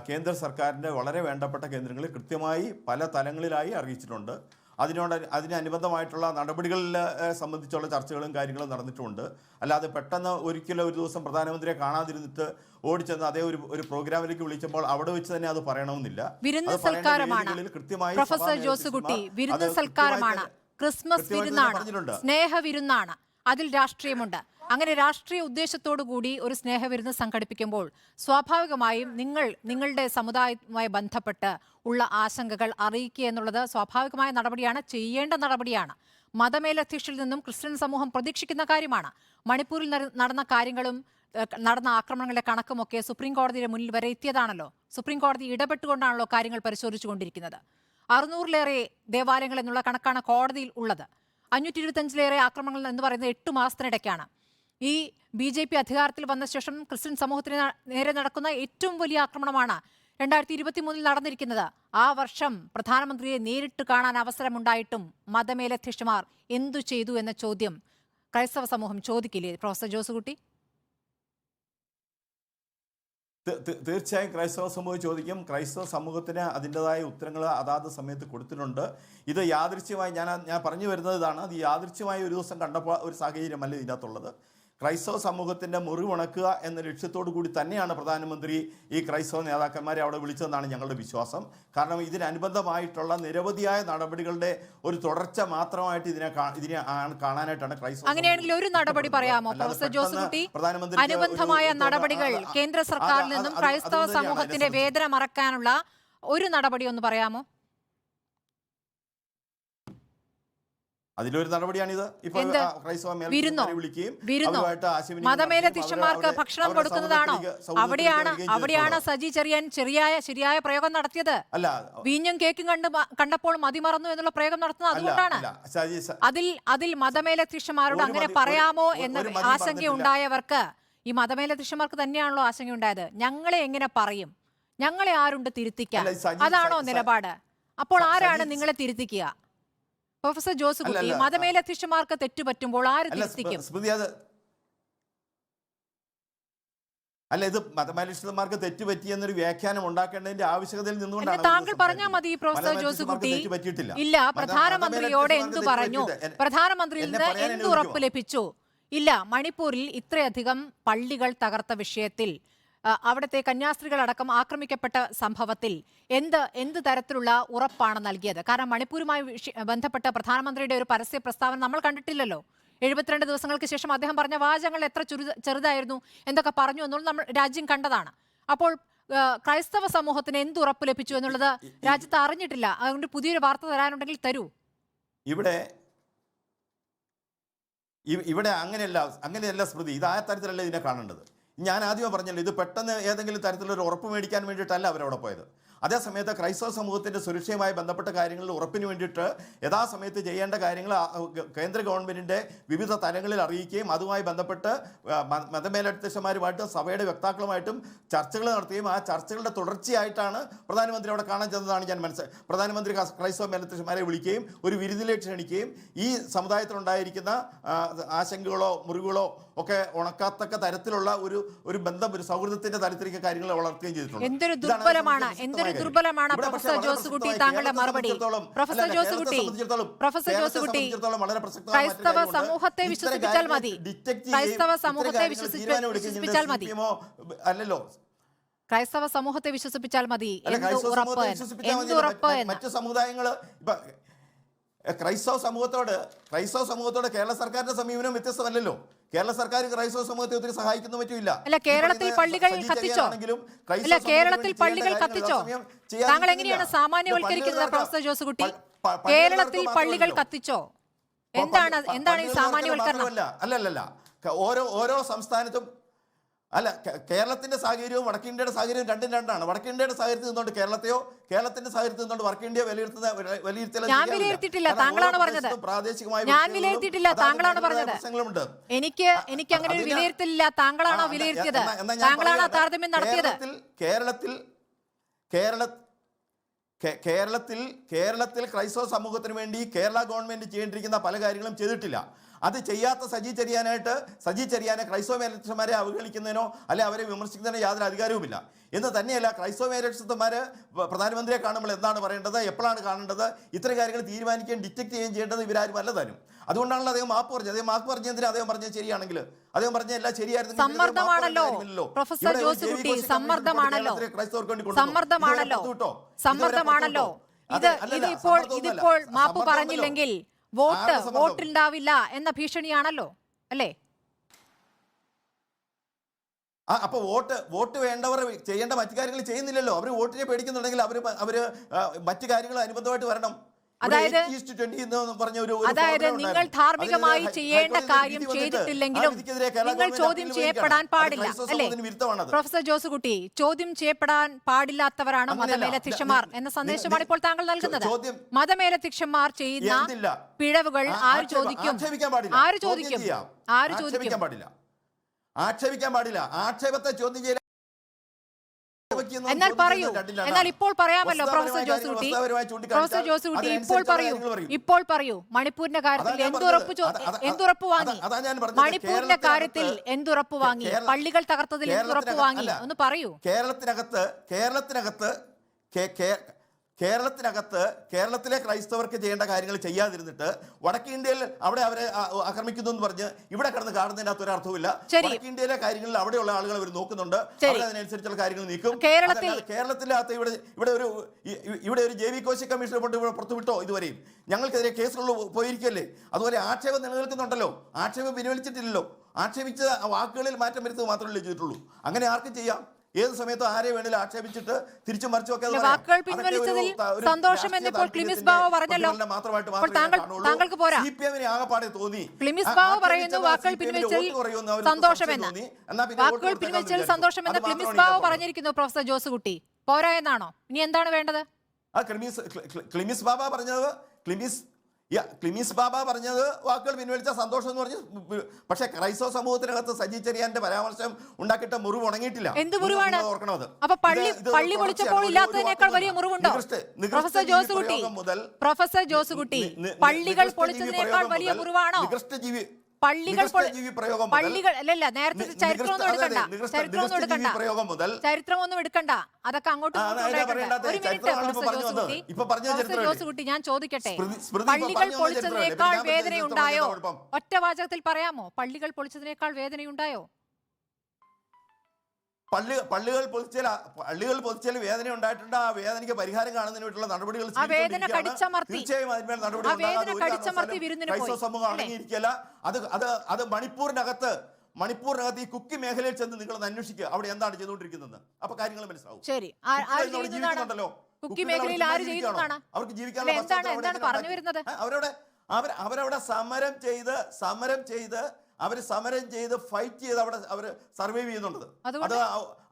കേന്ദ്ര സർക്കാരിൻ്റെ വളരെ വേണ്ടപ്പെട്ട കേന്ദ്രങ്ങളിൽ കൃത്യമായി പല തലങ്ങളിലായി അറിയിച്ചിട്ടുണ്ട്. അതിനനുബന്ധമായിട്ടുള്ള നടപടികളിൽ സംബന്ധിച്ചുള്ള ചർച്ചകളും കാര്യങ്ങളും നടന്നിട്ടുമുണ്ട്. അല്ലാതെ പെട്ടെന്ന് ഒരിക്കലും ഒരു ദിവസം പ്രധാനമന്ത്രിയെ കാണാതിരുന്നിട്ട് ഓടിച്ചെന്ന് അതേ ഒരു പ്രോഗ്രാമിലേക്ക് വിളിച്ചപ്പോൾ അവിടെ വെച്ച് തന്നെ അത് പറയണമെന്നില്ല. വിരുന്ന് സൽക്കാരമാണ് പ്രൊഫസർ ജോസുകുട്ടി, വിരുന്ന് സൽക്കാരമാണ്, ക്രിസ്മസ് വിരുന്നാണ്, സ്നേഹവിരുന്നാണ്, അതിൽ രാഷ്ട്രീയമുണ്ട്. അങ്ങനെ രാഷ്ട്രീയ ഉദ്ദേശത്തോടു കൂടി ഒരു സ്നേഹവിരുന്ന് സംഘടിപ്പിക്കുമ്പോൾ സ്വാഭാവികമായും നിങ്ങളുടെ സമുദായവുമായി ബന്ധപ്പെട്ട് ഉള്ള ആശങ്കകൾ അറിയിക്കുക എന്നുള്ളത് സ്വാഭാവികമായ നടപടിയാണ്, ചെയ്യേണ്ട നടപടിയാണ്. മതമേലധ്യക്ഷരിൽ നിന്നും ക്രിസ്ത്യൻ സമൂഹം പ്രതീക്ഷിക്കുന്ന കാര്യമാണ്. മണിപ്പൂരിൽ നടന്ന കാര്യങ്ങളും നടന്ന ആക്രമണങ്ങളുടെ കണക്കുമൊക്കെ സുപ്രീം കോടതിയുടെ മുന്നിൽ വരെ എത്തിയതാണല്ലോ. സുപ്രീം കോടതി ഇടപെട്ടുകൊണ്ടാണല്ലോ കാര്യങ്ങൾ പരിശോധിച്ചുകൊണ്ടിരിക്കുന്നത്. 600-ലേറെ ദേവാലയങ്ങൾ എന്നുള്ള കണക്കാണ് കോടതിയിൽ ഉള്ളത്. 525-ലേറെ ആക്രമണങ്ങൾ എന്ന് പറയുന്നത് 8 മാസത്തിനിടയ്ക്കാണ്. ഈ BJP അധികാരത്തിൽ വന്ന ശേഷം ക്രിസ്ത്യൻ സമൂഹത്തിന് നേരെ നടക്കുന്ന ഏറ്റവും വലിയ ആക്രമണമാണ് 2023 നടന്നിരിക്കുന്നത്. ആ വർഷം പ്രധാനമന്ത്രിയെ നേരിട്ട് കാണാൻ അവസരമുണ്ടായിട്ടും മതമേലധ്യക്ഷന്മാർ എന്തു ചെയ്തു എന്ന ചോദ്യം ക്രൈസ്തവ സമൂഹം ചോദിക്കില്ലേ പ്രൊഫസർ ജോസുകുട്ടി? തീർച്ചയായും ക്രൈസ്തവ സമൂഹം ചോദിക്കും. ക്രൈസ്തവ സമൂഹത്തിന് അതിൻ്റെതായ ഉത്തരങ്ങൾ അതാത് സമയത്ത് കൊടുത്തിട്ടുണ്ട്. ഇത് യാദൃശ്യമായി ഞാൻ പറഞ്ഞു വരുന്നത് ഇതാണ്. അത് യാദൃശ്യമായി ഒരു ദിവസം കണ്ടപ്പോൾ ഒരു സാഹചര്യമല്ല ഇതിനകത്തുള്ളത്. ക്രൈസ്തവ സമൂഹത്തിൻ്റെ മുറിവുണക്കുക എന്ന ലക്ഷ്യത്തോടു കൂടി തന്നെയാണ് പ്രധാനമന്ത്രി ഈ ക്രൈസ്തവ നേതാക്കന്മാരെ അവിടെ വിളിച്ചതെന്നാണ് ഞങ്ങളുടെ വിശ്വാസം. കാരണം ഇതിനനുബന്ധമായിട്ടുള്ള നിരവധിയായ നടപടികളുടെ ഒരു തുടർച്ച മാത്രമായിട്ട് ഇതിനെ കാണാനായിട്ടാണ് ക്രൈസ്തവ. അങ്ങനെയാണെങ്കിൽ ഒരു നടപടി പറയാമോ പ്രൊഫസർ ജോസുകുട്ടി? അനുബന്ധമായ നടപടികൾ കേന്ദ്ര സർക്കാരിൽ നിന്നും ക്രൈസ്തവ സമൂഹത്തിന്റെ വേദന മറക്കാനുള്ള ഒരു നടപടി ഒന്ന് പറയാമോ? അതിലൊരു നടപടിയാണിത്. ഇപ്പോൾ മതമേലധ്യക്ഷന്മാർക്ക് ഭക്ഷണം കൊടുക്കുന്നതാണോ? അവിടെയാണ് സജി ചെറിയാൻ ശരിയായ പ്രയോഗം നടത്തിയത്. അല്ല, വീഞ്ഞും കേക്കും കണ്ടപ്പോൾ മതിമറന്നു എന്നുള്ള പ്രയോഗം നടത്തുന്നത് അതുകൊണ്ടാണ്. അതിൽ മതമേലധ്യക്ഷന്മാരോട് അങ്ങനെ പറയാമോ എന്ന ആശങ്കയുണ്ടായവർക്ക്, ഈ മതമേലധ്യക്ഷന്മാർക്ക് തന്നെയാണല്ലോ ആശങ്കയുണ്ടായത്. ഞങ്ങളെ എങ്ങനെ പറയും, ഞങ്ങളെ ആരുണ്ട് തിരുത്തിക്കാൻ? അതാണോ നിലപാട്? അപ്പോൾ ആരാണ് നിങ്ങളെ തിരുത്തിക്കുക? പ്രൊഫസർ ജോസുകുട്ടി, മതമേലധ്യക്ഷന്മാർക്ക് തെറ്റുപറ്റുമ്പോൾ ആര് തിരുത്തിക്കും? അല്ല, ഇത് മതമേലധ്യക്ഷന്മാർക്ക് തെറ്റുപറ്റി എന്നൊരു വ്യാഖ്യാനം ഉണ്ടാക്കേണ്ടതിന്റെ ആവശ്യകതയിൽ നിന്നുകൊണ്ടാണ് താങ്കൾ പറഞ്ഞാൽ മതി പ്രൊഫസർ ജോസുകുട്ടി. ഇല്ല, പ്രധാനമന്ത്രിയോട് എന്തു പറഞ്ഞു? പ്രധാനമന്ത്രിയിൽ നിന്ന് എന്ത് ഉറപ്പ് ലഭിച്ചു? ഇല്ല, മണിപ്പൂരിൽ ഇത്രയധികം പള്ളികൾ തകർത്ത വിഷയത്തിൽ, അവിടുത്തെ കന്യാസ്ത്രീകളടക്കം ആക്രമിക്കപ്പെട്ട സംഭവത്തിൽ എന്ത് തരത്തിലുള്ള ഉറപ്പാണ് നൽകിയത്? കാരണം മണിപ്പൂരുമായി ബന്ധപ്പെട്ട പ്രധാനമന്ത്രിയുടെ ഒരു പരസ്യ പ്രസ്താവന നമ്മൾ കണ്ടിട്ടില്ലല്ലോ. 72 ദിവസങ്ങൾക്ക് ശേഷം അദ്ദേഹം പറഞ്ഞ വാചകങ്ങൾ എത്ര ചെറുതായിരുന്നു, എന്തൊക്കെ പറഞ്ഞു എന്നുള്ളത് നമ്മൾ രാജ്യം കണ്ടതാണ്. അപ്പോൾ ക്രൈസ്തവ സമൂഹത്തിന് എന്ത് ഉറപ്പ് ലഭിച്ചു എന്നുള്ളത് രാജ്യത്ത് അറിഞ്ഞിട്ടില്ല. അതുകൊണ്ട് പുതിയൊരു വാർത്ത തരാനുണ്ടെങ്കിൽ തരൂ. ഇവിടെ അങ്ങനെയല്ല സ്മൃതി. ഇത് ആ തരത്തിലല്ല ഇതിനെ കാണേണ്ടത്. ഞാൻ ആദ്യമേ പറഞ്ഞല്ലോ, ഇത് പെട്ടെന്ന് ഏതെങ്കിലും തരത്തിലൊരു ഉറപ്പ് മേടിക്കാൻ വേണ്ടിയിട്ടല്ല അവരവിടെ പോയത്. അതേസമയത്ത് ക്രൈസ്തവ സമൂഹത്തിൻ്റെ സുരക്ഷയുമായി ബന്ധപ്പെട്ട കാര്യങ്ങളിൽ ഉറപ്പിന് വേണ്ടിയിട്ട് യഥാസമയത്ത് ചെയ്യേണ്ട കാര്യങ്ങൾ കേന്ദ്ര ഗവൺമെൻറ്റിൻ്റെ വിവിധ തലങ്ങളിൽ അറിയിക്കുകയും അതുമായി ബന്ധപ്പെട്ട് മതമേലധ്യക്ഷന്മാരുമായിട്ടും സഭയുടെ വക്താക്കളുമായിട്ടും ചർച്ചകൾ നടത്തുകയും ആ ചർച്ചകളുടെ തുടർച്ചയായിട്ടാണ് പ്രധാനമന്ത്രി അവിടെ കാണാൻ ചെന്നതാണ് ഞാൻ പ്രധാനമന്ത്രി ക്രൈസ്തവ മേലധ്യക്ഷന്മാരെ വിളിക്കുകയും ഒരു വിരുന്നിലേക്ക് ക്ഷണിക്കുകയും ഈ സമുദായത്തിലുണ്ടായിരിക്കുന്ന ആശങ്കകളോ മുറിവുകളോ ഒക്കെ ഉണക്കാത്തക്ക തരത്തിലുള്ള ഒരു ബന്ധം, ഒരു സൗഹൃദത്തിന്റെ തലത്തിലേക്ക് കാര്യങ്ങൾ വളർത്തുകയും ചെയ്തിട്ടുണ്ട്. എന്തൊരു ദുർബലമാണ് പ്രൊഫസർ ജോസുകുട്ടി താങ്കളുടെ മറുപടി. പ്രൊഫസർ ജോസുകുട്ടി ക്രൈസ്തവ സമൂഹത്തെ വിശ്വസിപ്പിച്ചാൽ മതി, ക്രൈസ്തവ സമൂഹത്തെ വിശ്വസിപ്പിച്ചാൽ മതി, അല്ലല്ലോ, ക്രൈസ്തവ സമൂഹത്തെ വിശ്വസിപ്പിച്ചാൽ മതി. എന്ത് ഉറപ്പ്? മറ്റു സമുദായങ്ങൾ ക്രൈസ്തവ സമൂഹത്തോട് കേരള സർക്കാരിന്റെ സമീപനം വ്യത്യസ്തമല്ലല്ലോ. കേരള സർക്കാർ ക്രൈസ്തവ സമൂഹത്തെ ഒത്തിരി സഹായിക്കുന്ന പറ്റുമില്ല. അല്ല, കേരളത്തിൽ പള്ളികൾ കത്തിച്ചോ? താങ്കൾ എങ്ങനെയാണ് സാമാന്യവൽക്കരിക്കുന്നത് പ്രൊഫസർ ജോസുകുട്ടി? കേരളത്തിൽ പള്ളികൾ കത്തിച്ചോ? എന്താണ് ഈ സാമാന്യവൽക്കരണം? അല്ലല്ല, ഓരോ സംസ്ഥാനത്തും അല്ല, കേരളത്തിന്റെ സാഹചര്യവും വടക്കേ ഇന്ത്യയുടെ സാഹചര്യവും രണ്ടാണ്. വടക്കേ ഇന്ത്യയുടെ സാഹചര്യത്തിൽ നിന്നുകൊണ്ട് കേരളത്തെയോ കേരളത്തിന്റെ സാഹചര്യത്തിൽ നിന്നുകൊണ്ട് വടക്കേ ഇന്ത്യയെ ഞാൻ വിലയിരുത്തിയിട്ടില്ല, താങ്കളാണ് പറഞ്ഞത്. ഞാൻ വിലയിരുത്തിയിട്ടില്ല, താങ്കളാണ് പറഞ്ഞത്. എനിക്ക് അങ്ങനെ ഒരു വിലയിരുത്തില്ല, താങ്കളാണോ വിലയിരുത്തിയത്? താങ്കളാണോ താരതമ്യം നടത്തിയത്? കേരളത്തിൽ ക്രൈസ്തവ സമൂഹത്തിന് വേണ്ടി കേരള ഗവൺമെന്റ് ചെയ്യേണ്ടിയിരിക്കുന്ന പല കാര്യങ്ങളും ചെയ്തിട്ടില്ല. അത് ചെയ്യാത്ത സജി ചെറിയാനെ ക്രൈസ്തവ മേലധ്യക്ഷന്മാരെ അവഹേളിക്കുന്നതിനോ അല്ലെ അവരെ വിമർശിക്കുന്നതിനോ യാതൊരു അധികാരവുമില്ല. എന്ന് തന്നെയല്ല, ക്രൈസ്തവ മേലധ്യക്ഷന്മാർ പ്രധാനമന്ത്രിയെ കാണുമ്പോൾ എന്താണ് പറയേണ്ടത്, എപ്പോഴാണ് കാണേണ്ടത്, ഇത്തരം കാര്യങ്ങൾ തീരുമാനിക്കുകയും ഡിറ്റക്ട് ചെയ്യുകയും ചെയ്യേണ്ടത് ഇവരാരും അല്ല താനും. അതുകൊണ്ടാണല്ലോ അദ്ദേഹം മാപ്പ് പറഞ്ഞത്. അദ്ദേഹം മാപ്പ് പറഞ്ഞതിന് അദ്ദേഹം പറഞ്ഞത് ശരിയാണെങ്കിൽ, അദ്ദേഹം പറഞ്ഞ എല്ലാം ശരിയായിരുന്നു. സമ്മർദ്ദമാണല്ലോ പ്രൊഫസർ ജോസുകുട്ടി, സമ്മർദ്ദമാണല്ലോ ഇതിപ്പോൾ മാപ്പ് പറഞ്ഞില്ലെങ്കിൽ വോട്ടുണ്ടാവില്ല എന്ന ഭീഷണിയാണല്ലോ അല്ലേ? അപ്പൊ വോട്ട് വേണ്ടവർ ചെയ്യേണ്ട മറ്റു കാര്യങ്ങൾ ചെയ്യുന്നില്ലല്ലോ. അവർ വോട്ടിനെ പേടിക്കുന്നുണ്ടെങ്കിൽ അവര് മറ്റു കാര്യങ്ങൾ അനുബന്ധമായിട്ട് വരണം. അതായത് നിങ്ങൾ ധാർമ്മികമായി ചെയ്യേണ്ട കാര്യം ചെയ്തിട്ടില്ലെങ്കിലും നിങ്ങൾ ചോദ്യം ചെയ്യപ്പെടാൻ പാടില്ല അല്ലേ? പ്രൊഫസർ ജോസുകുട്ടി, ചോദ്യം ചെയ്യപ്പെടാൻ പാടില്ലാത്തവരാണ് മതമേലധ്യക്ഷന്മാർ എന്ന സന്ദേശമാണ് ഇപ്പോൾ താങ്കൾ നൽകുന്നത്. മതമേലധ്യക്ഷന്മാർ ചെയ്യുന്ന പിഴവുകൾ ആര് ചോദിക്കും? ആക്ഷേപിക്കാൻ പാടില്ല. ആക്ഷേപത്തെ ചോദ്യം ചെയ്യാൻ എന്നാൽ പറയൂ, എന്നാൽ ഇപ്പോൾ പറയാമല്ലോ പ്രൊഫസർ ജോസുകുട്ടി, ഇപ്പോൾ പറയൂ മണിപ്പൂരിന്റെ കാര്യത്തിൽ എന്തുറപ്പ് വാങ്ങി? മണിപ്പൂരിന്റെ കാര്യത്തിൽ എന്തുറപ്പ് വാങ്ങി? പള്ളികൾ തകർത്തതിൽ എന്തുറപ്പ് വാങ്ങി? ഒന്ന് പറയൂ. കേരളത്തിലെ ക്രൈസ്തവർക്ക് ചെയ്യേണ്ട കാര്യങ്ങൾ ചെയ്യാതിരുന്നിട്ട് വടക്കേ ഇന്ത്യയിൽ അവിടെ അവരെ ആക്രമിക്കുന്നു എന്ന് പറഞ്ഞ് ഇവിടെ കിടന്ന് കാണുന്നതിനകത്ത് ഒരു അർത്ഥവുമില്ല. വടക്കേ ഇന്ത്യയിലെ കാര്യങ്ങളിൽ അവിടെയുള്ള ആളുകൾ അവർ നോക്കുന്നുണ്ട്, അതിനനുസരിച്ചുള്ള കാര്യങ്ങൾ നീക്കും. കേരളത്തിനകത്ത് ഇവിടെ ഒരു ജെ വി കോശി കമ്മീഷനെ കൊണ്ട് പുറത്തു വിട്ടോ? ഇതുവരെയും ഞങ്ങൾക്കെതിരെ കേസുകൾ പോയിരിക്കല്ലേ? അതുപോലെ ആക്ഷേപം നിലനിൽക്കുന്നുണ്ടല്ലോ, ആക്ഷേപം പിൻവലിച്ചിട്ടില്ലല്ലോ. ആക്ഷേപിച്ച വാക്കുകളിൽ മാറ്റം വരുത്തുക മാത്രമല്ലേ ചെയ്തിട്ടുള്ളൂ. അങ്ങനെ ആർക്കും ചെയ്യാം. ഏത് സമയത്തും ആരെ വേണേലും ആക്ഷേപിച്ചിട്ട് തിരിച്ചു മറിച്ചു ഒക്കെ വാക്കുകൾ പിൻവലിച്ചതിൽ സന്തോഷം എന്നിപ്പോൾ ക്ലിമിസ് ബാവ പറഞ്ഞല്ലോ. താങ്കൾക്ക് പോരാ. ആകപ്പാടെ തോന്നി ക്ലിമിസ് ബാവ പറയുന്നു വാക്കുകൾ പിൻവലിച്ചതിൽ സന്തോഷമെന്ന്. വാക്കുകൾ പിൻവലിച്ചതിൽ സന്തോഷമെന്ന് ക്ലിമിസ് ബാവ പറഞ്ഞിരിക്കുന്നു. പ്രൊഫസർ ജോസുകുട്ടി, പോരാ എന്നാണോ? ഇനി എന്താണ് വേണ്ടത്? ക്ലിമിസ് ബാബ പറഞ്ഞത് വാക്കുകൾ പിൻവലിച്ച സന്തോഷം എന്ന് പറഞ്ഞു. പക്ഷെ ക്രൈസ്തവ സമൂഹത്തിനകത്ത് സജി ചെറിയാന്റെ പരാമർശം ഉണ്ടാക്കിയിട്ട് മുറിവ് ഉണങ്ങിയിട്ടില്ല. എന്ത് മുറിവാണ്? അപ്പൊ പള്ളി പൊളിച്ചപ്പോൾ ഇല്ലാത്തതിനേക്കാൾ വലിയ മുറിവുണ്ടോ? പ്രൊഫസർ ജോസുകുട്ടി, പള്ളികൾ പൊളിച്ചതിനേക്കാൾ വലിയ മുറിവാണോ? അല്ലല്ല, നേരത്തെ ചരിത്രമൊന്നും എടുക്കണ്ട, അതൊക്കെ അങ്ങോട്ട്. ജോസുകുട്ടി, ഞാൻ ചോദിക്കട്ടെ, പള്ളികൾ പൊളിച്ചതിനേക്കാൾ വേദനയുണ്ടായോ? ഒറ്റ വാചകത്തിൽ പറയാമോ? പള്ളികൾ പൊളിച്ചതിനേക്കാൾ വേദനയുണ്ടായോ? പള്ളികൾ പൊളിച്ചാൽ വേദന ഉണ്ടായിട്ടുണ്ട്. ആ വേദനയ്ക്ക് പരിഹാരം കാണുന്നതിന് വേണ്ടിയുള്ള നടപടികൾ തീർച്ചയായും അതിന്മേൽ നടപടി സമൂഹം അടങ്ങിയിരിക്കില്ല. അത് മണിപ്പൂരിനകത്ത് ഈ കുക്കി മേഖലയിൽ ചെന്ന് നിങ്ങൾ അന്വേഷിക്കുക, അവിടെ എന്താണ് ചെയ്തുകൊണ്ടിരിക്കുന്നത്. അപ്പൊ കാര്യങ്ങൾ മനസ്സിലാവും. ജീവിക്കുന്നുണ്ടല്ലോ, അവർക്ക് ജീവിക്കാനുള്ള അവരവിടെ സമരം ചെയ്ത് ഫൈറ്റ് ചെയ്ത് അവിടെ അവർ സർവൈവ് ചെയ്യുന്നുണ്ട്.